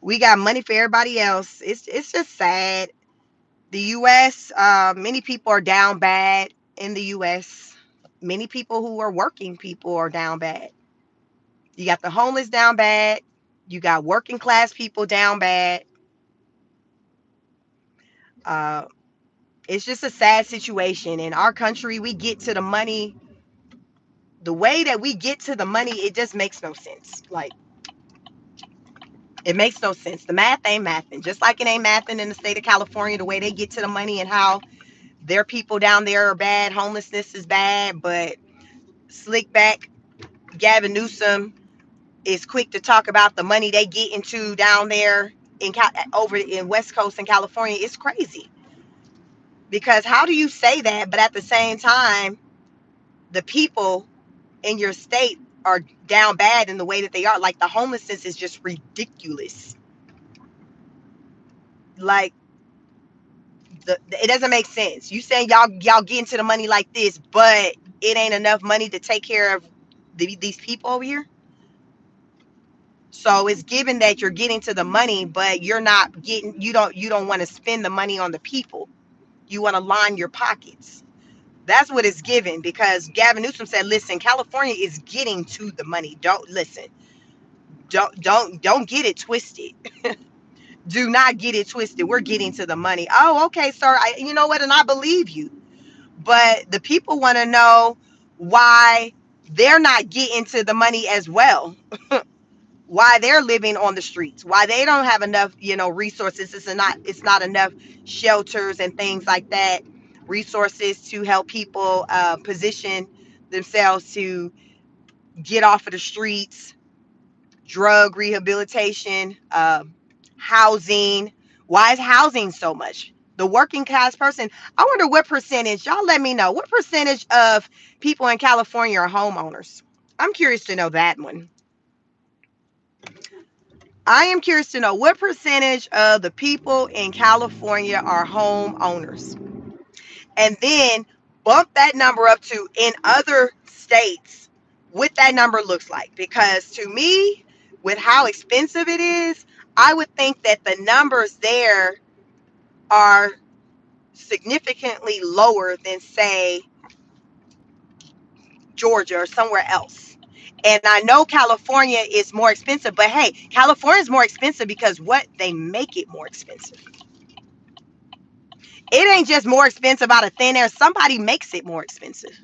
we got money for everybody else. It's just sad. The U.S. Many people are down bad in the U.S. Many people who are working people are down bad. You got the homeless down bad. You got working class people down bad. Uh, it's just a sad situation. In our country, we get to the money. The way that we get to the money, it just makes no sense. Like, it makes no sense. The math ain't mathing. Just like it ain't mathing in the state of California, the way they get to the money and how their people down there are bad. Homelessness is bad, but slick back Gavin Newsom is quick to talk about the money they get into down there over in West Coast in California. It's crazy because how do you say that, but at the same time, the people in your state are down bad in the way that they are. Like the homelessness is just ridiculous. Like it doesn't make sense. You saying y'all get into the money like this, but it ain't enough money to take care of these people over here. So it's given that you're getting to the money, but you're not getting, you don't want to spend the money on the people. You want to line your pockets. That's what it's given, because Gavin Newsom said, listen, California is getting to the money. Don't listen. Don't get it twisted. Do not get it twisted. We're getting to the money. Oh, okay, sir. You know what? And I believe you. But the people want to know why they're not getting to the money as well. Why they're living on the streets, why they don't have enough, resources. It's not enough shelters and things like that, resources to help people position themselves to get off of the streets, drug rehabilitation, housing. Why is housing so much? The working class person, I wonder what percentage, y'all let me know, what percentage of people in California are homeowners? I'm curious to know that one. I am curious to know what percentage of the people in California are homeowners. And then bump that number up to in other states what that number looks like. Because to me, with how expensive it is, I would think that the numbers there are significantly lower than, say, Georgia or somewhere else. And I know California is more expensive, but hey, California is more expensive because what? They make it more expensive. It ain't just more expensive out of thin air. Somebody makes it more expensive.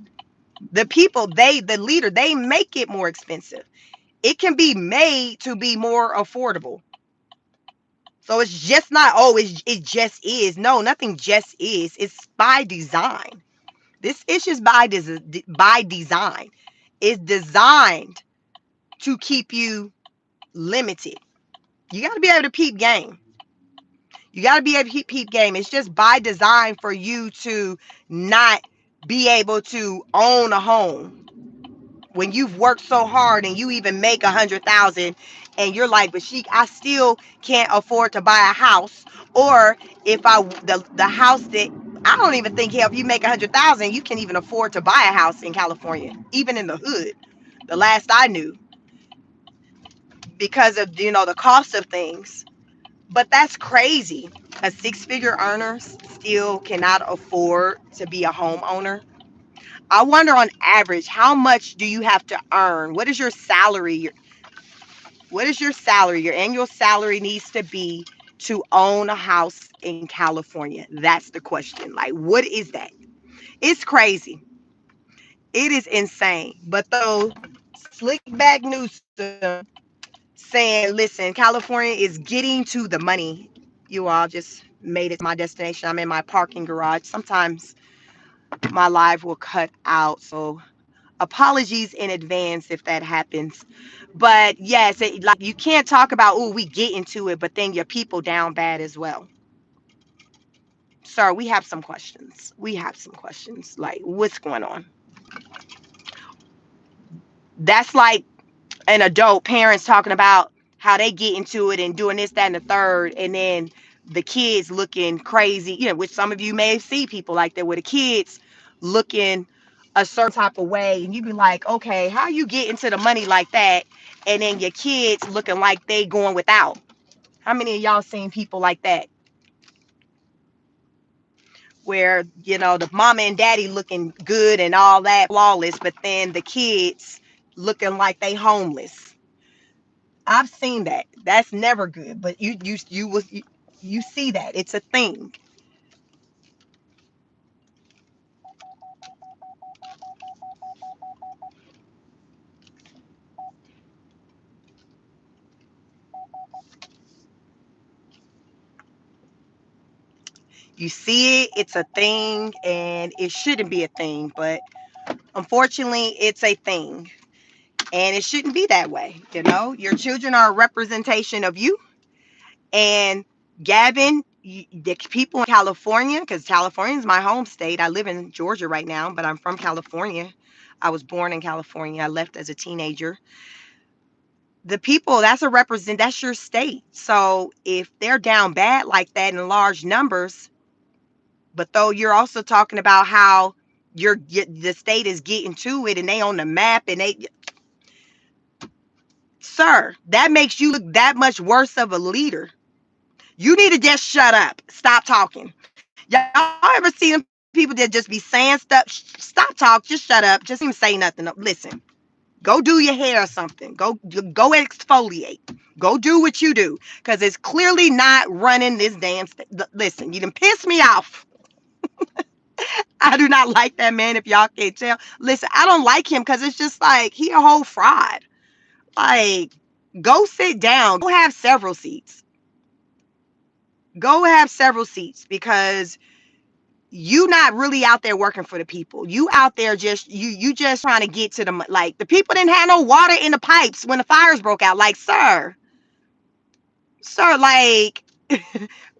The people, the leader, they make it more expensive. It can be made to be more affordable. So it's just not, oh, it just is. No, nothing just is. It's by design. This issue's by design. It's designed to keep you limited. You got to be able to peep game. You got to be able to peep game. It's just by design for you to not be able to own a home when you've worked so hard and you even make 100,000, and you're like, but I still can't afford to buy a house. Or if the house that, I don't even think, hell, if you make 100,000, you can even afford to buy a house in California, even in the hood. The last I knew, because of the cost of things. But that's crazy. A six-figure earner still cannot afford to be a homeowner. I wonder, on average, how much do you have to earn? What is your salary? What is your salary? Your annual salary needs to be to own a house in California. That's the question. Like, what is that? It's crazy. It is insane. But though, slick back Newsom saying, listen, California is getting to the money. You all just made it to my destination. I'm in my parking garage. Sometimes my live will cut out. So apologies in advance if that happens. But yes, like, you can't talk about, oh, we get into it, but then your people down bad as well. Sir, we have some questions. Like, what's going on? That's like an adult parents talking about how they get into it and doing this, that, and the third, and then the kids looking crazy, which some of you may see people like that, where the kids looking a certain type of way, and you be like, okay, how you get into the money like that, and then your kids looking like they going without? How many of y'all seen people like that, where the mama and daddy looking good and all that, flawless, but then the kids looking like they homeless? I've seen that. That's never good. But you see that. It's a thing. You see it, it's a thing, and it shouldn't be a thing, but unfortunately it's a thing. And it shouldn't be that way. Your children are a representation of you. And Gavin, the people in California, because California is my home state. I live in Georgia right now, but I'm from California. I was born in California. I left as a teenager. The people, that's your state. So if they're down bad like that in large numbers, but though you're also talking about how the state is getting to it, and they on the map, and Sir, that makes you look that much worse of a leader. You need to just shut up. Stop talking. Y'all ever see them people that just be saying stuff? Stop talk. Just shut up. Just don't even say nothing. Listen. Go do your hair or something. Go exfoliate. Go do what you do, because it's clearly not running this damn. Listen, you done piss me off. I do not like that man. If y'all can't tell, listen, I don't like him because it's just like he a whole fraud. Like, go sit down. Go have several seats. Go have several seats, because you not really out there working for the people. You out there just you just trying to get to the, like, the people didn't have no water in the pipes when the fires broke out. Like, sir, like,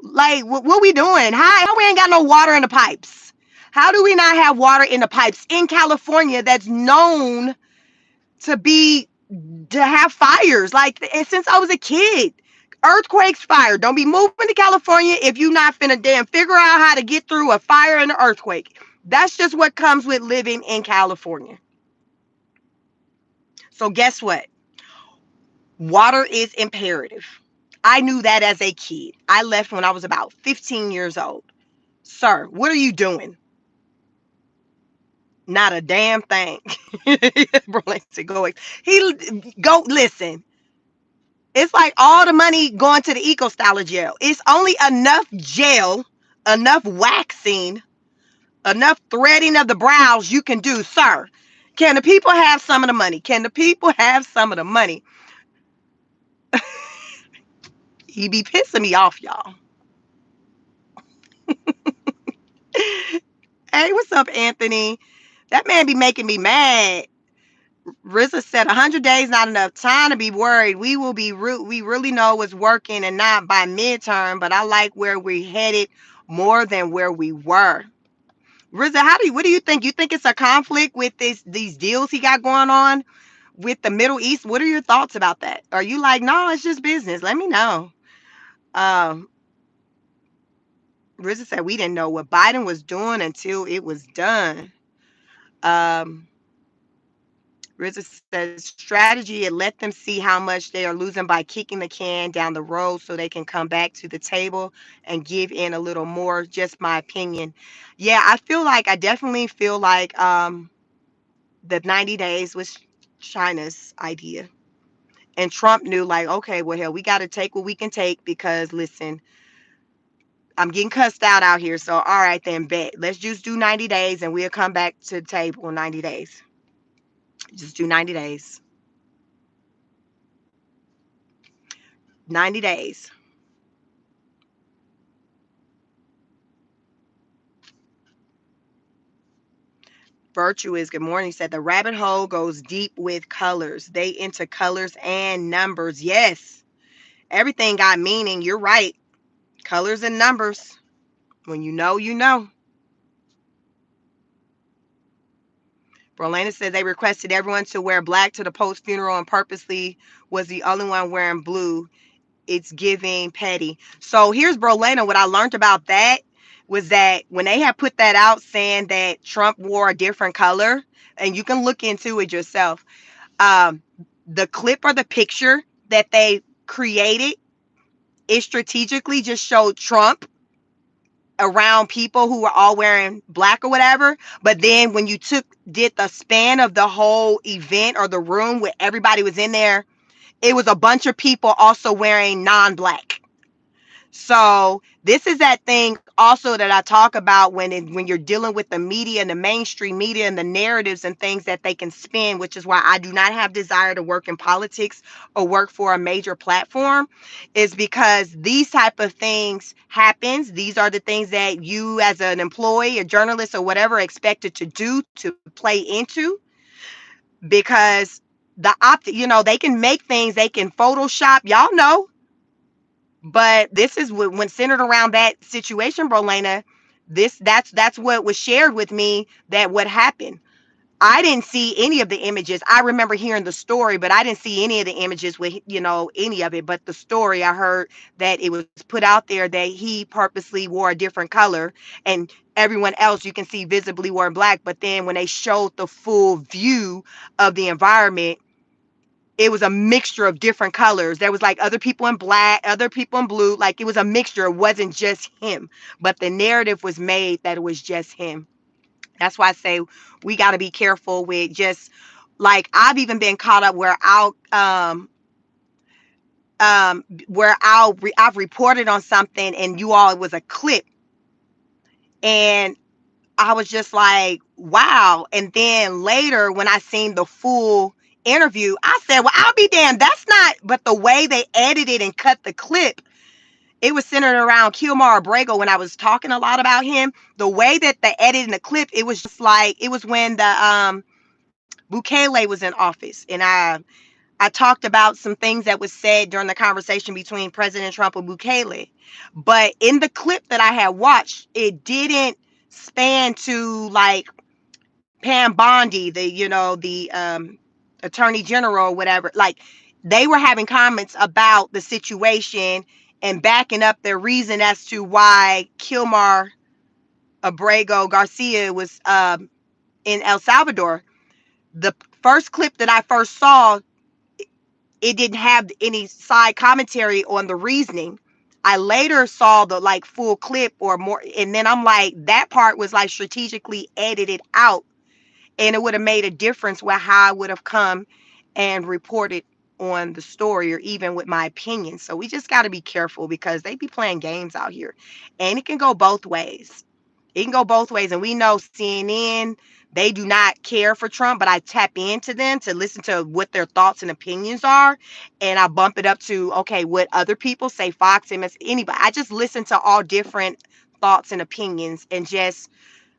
like what we doing? How we ain't got no water in the pipes? How do we not have water in the pipes in California that's known to be to have fires? Like, since I was a kid, earthquakes, fire. Don't be moving to California if you not finna damn figure out how to get through a fire and an earthquake. That's just what comes with living in California. So guess what? Water is imperative. I knew that as a kid. I left when I was about 15 years old. Sir, what are you doing? Not a damn thing. Bro, like to go. Go listen. It's like all the money going to the eco styler gel. It's only enough gel, enough waxing, enough threading of the brows you can do, sir. Can the people have some of the money? Can the people have some of the money? He be pissing me off, y'all. Hey, what's up, Anthony? That man be making me mad. RZA said 100 days not enough time to be worried. We will be we really know what's working, and not by midterm, but I like where we're headed more than where we were. RZA, what do you think? You think it's a conflict with these deals he got going on with the Middle East? What are your thoughts about that? Are you like, no, it's just business? Let me know. Um, RZA said we didn't know what Biden was doing until it was done. Um, RZA says strategy, it let them see how much they are losing by kicking the can down the road so they can come back to the table and give in a little more. Just my opinion. Yeah, I definitely feel like the 90 days was China's idea. And Trump knew, like, okay, well, hell, we got to take what we can take, because listen, I'm getting cussed out here. So, all right, then, bet. Let's just do 90 days and we'll come back to the table in 90 days. Just do 90 days. 90 days. Virtuous, good morning, said the rabbit hole goes deep with colors. They into colors and numbers. Yes, everything got meaning. You're right. Colors and numbers. When you know, you know. Rolanda said they requested everyone to wear black to the post funeral and purposely was the only one wearing blue. It's giving petty. So here's Brolena. What I learned about that was that when they had put that out saying that Trump wore a different color, and you can look into it yourself, um, the clip or the picture that they created, it strategically just showed Trump around people who were all wearing black or whatever. But then when you did the span of the whole event or the room where everybody was in there, it was a bunch of people also wearing non-black. So this is that thing also that I talk about when you're dealing with the media and the mainstream media and the narratives and things that they can spin, which is why I do not have desire to work in politics or work for a major platform, is because these type of things happens. These are the things that you as an employee, a journalist or whatever expected to do to play into, because they can make things, they can Photoshop, y'all know. But this is when centered around that situation, Brolena. That's what was shared with me, that what happened. I didn't see any of the images. I remember hearing the story, but I didn't see any of the images with any of it. But the story, I heard that it was put out there that he purposely wore a different color, and everyone else you can see visibly wore black. But then when they showed the full view of the environment, it was a mixture of different colors. There was like other people in black, other people in blue. Like it was a mixture. It wasn't just him, but the narrative was made that it was just him. That's why I say we got to be careful with just like I've even been caught up where I've reported on something and you all it was a clip and I was just like, wow. And then later, when I seen the full interview, I said, well, I'll be damned. That's not, but the way they edited and cut the clip, it was centered around Kilmar Abrego when I was talking a lot about him. The way that they edited the clip, it was just like, it was when the Bukele was in office. And I talked about some things that was said during the conversation between President Trump and Bukele. But in the clip that I had watched, it didn't span to like Pam Bondi, the attorney general or whatever. Like they were having comments about the situation and backing up their reason as to why Kilmar Abrego Garcia was in El Salvador. The first clip that I first saw, it didn't have any side commentary on the reasoning. I later saw the like full clip or more, and then I'm like, that part was like strategically edited out, and it would have made a difference with how I would have come and reported on the story or even with my opinion. So we just got to be careful because they be playing games out here, and it can go both ways. It can go both ways. And we know CNN, they do not care for Trump, but I tap into them to listen to what their thoughts and opinions are. And I bump it up to, okay, what other people say, Fox, MS, anybody. I just listen to all different thoughts and opinions and just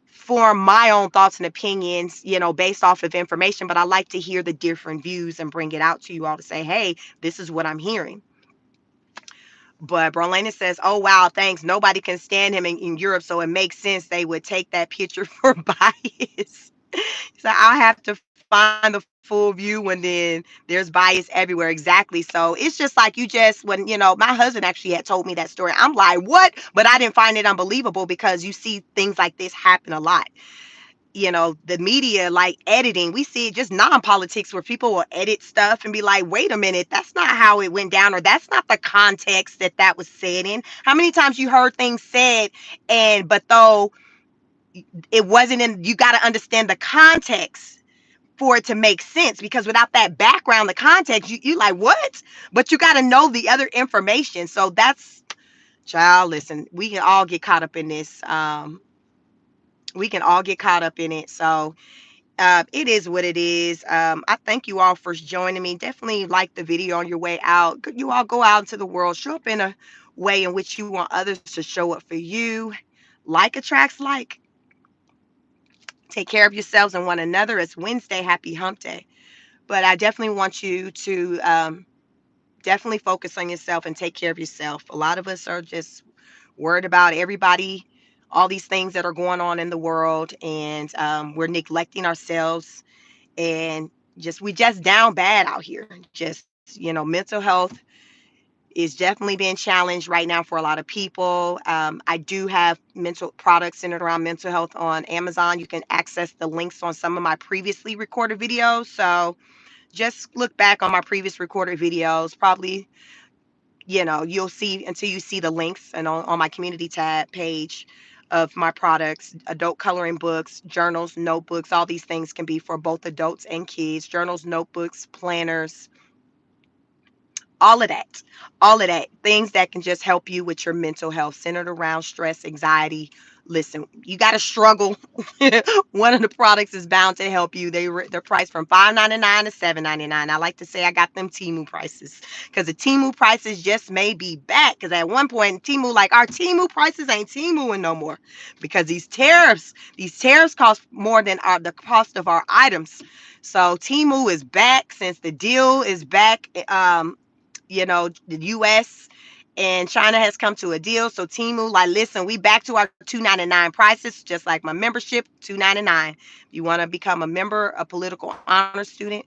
form my own thoughts and opinions, based off of information. But I like to hear the different views and bring it out to you all to say, hey, this is what I'm hearing. But Brolena says, oh, wow, thanks. Nobody can stand him in Europe, so it makes sense they would take that picture for bias. So I'll have to find the full view when then there's bias everywhere. Exactly. So it's just like you just, when, my husband actually had told me that story. I'm like, what? But I didn't find it unbelievable because you see things like this happen a lot. The media like editing, we see it just non-politics where people will edit stuff and be like, wait a minute, that's not how it went down, or that's not the context that was said in. How many times you heard things said, and but though it wasn't in, you got to understand the context for it to make sense, because without that background, the context, you like, what? But you got to know the other information. So that's, child, listen, we can all get caught up in this. We can all get caught up in it. So it is what it is. I thank you all for joining me. Definitely like the video on your way out. You all go out into the world, show up in a way in which you want others to show up for you. Like attracts like. Take care of yourselves and one another. It's Wednesday. Happy hump day. But I definitely want you to definitely focus on yourself and take care of yourself. A lot of us are just worried about everybody, all these things that are going on in the world, and we're neglecting ourselves, and we just down bad out here. Just, mental health is definitely being challenged right now for a lot of people. I do have mental products centered around mental health on Amazon. You can access the links on some of my previously recorded videos. So just look back on my previous recorded videos. Probably, you'll see until you see the links, and on my community tab page of my products, adult coloring books, journals, notebooks. All these things can be for both adults and kids. Journals, notebooks, planners, all of that things that can just help you with your mental health, centered around stress, anxiety. Listen, you got to struggle. One of the products is bound to help you. They're priced from $5.99 to $7.99. I like to say I got them Temu prices, because the Temu prices just may be back, because at one point Temu, like, our Temu prices ain't Temuing no more, because these tariffs cost more than the cost of our items. So Temu is back since the deal is back. The US and China has come to a deal. So Temu, like, listen, we back to our $2.99 prices, just like my membership, $2.99. If you want to become a member, a political honor student,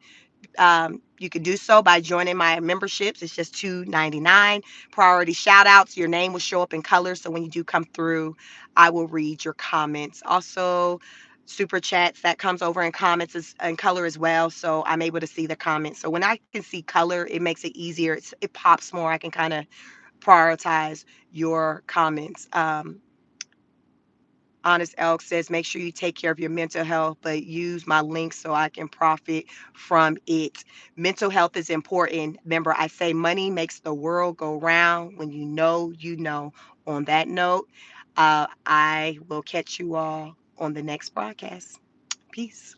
you can do so by joining my memberships. It's just $2.99. Priority shout outs. Your name will show up in color. So when you do come through, I will read your comments. Also, super chats that comes over in comments and color as well. So I'm able to see the comments. So when I can see color, it makes it easier. It pops more. I can kind of prioritize your comments. Honest Elk says, make sure you take care of your mental health, but use my link so I can profit from it. Mental health is important. Remember, I say money makes the world go round. When you know, you know. On that note, I will catch you all on the next broadcast. Peace.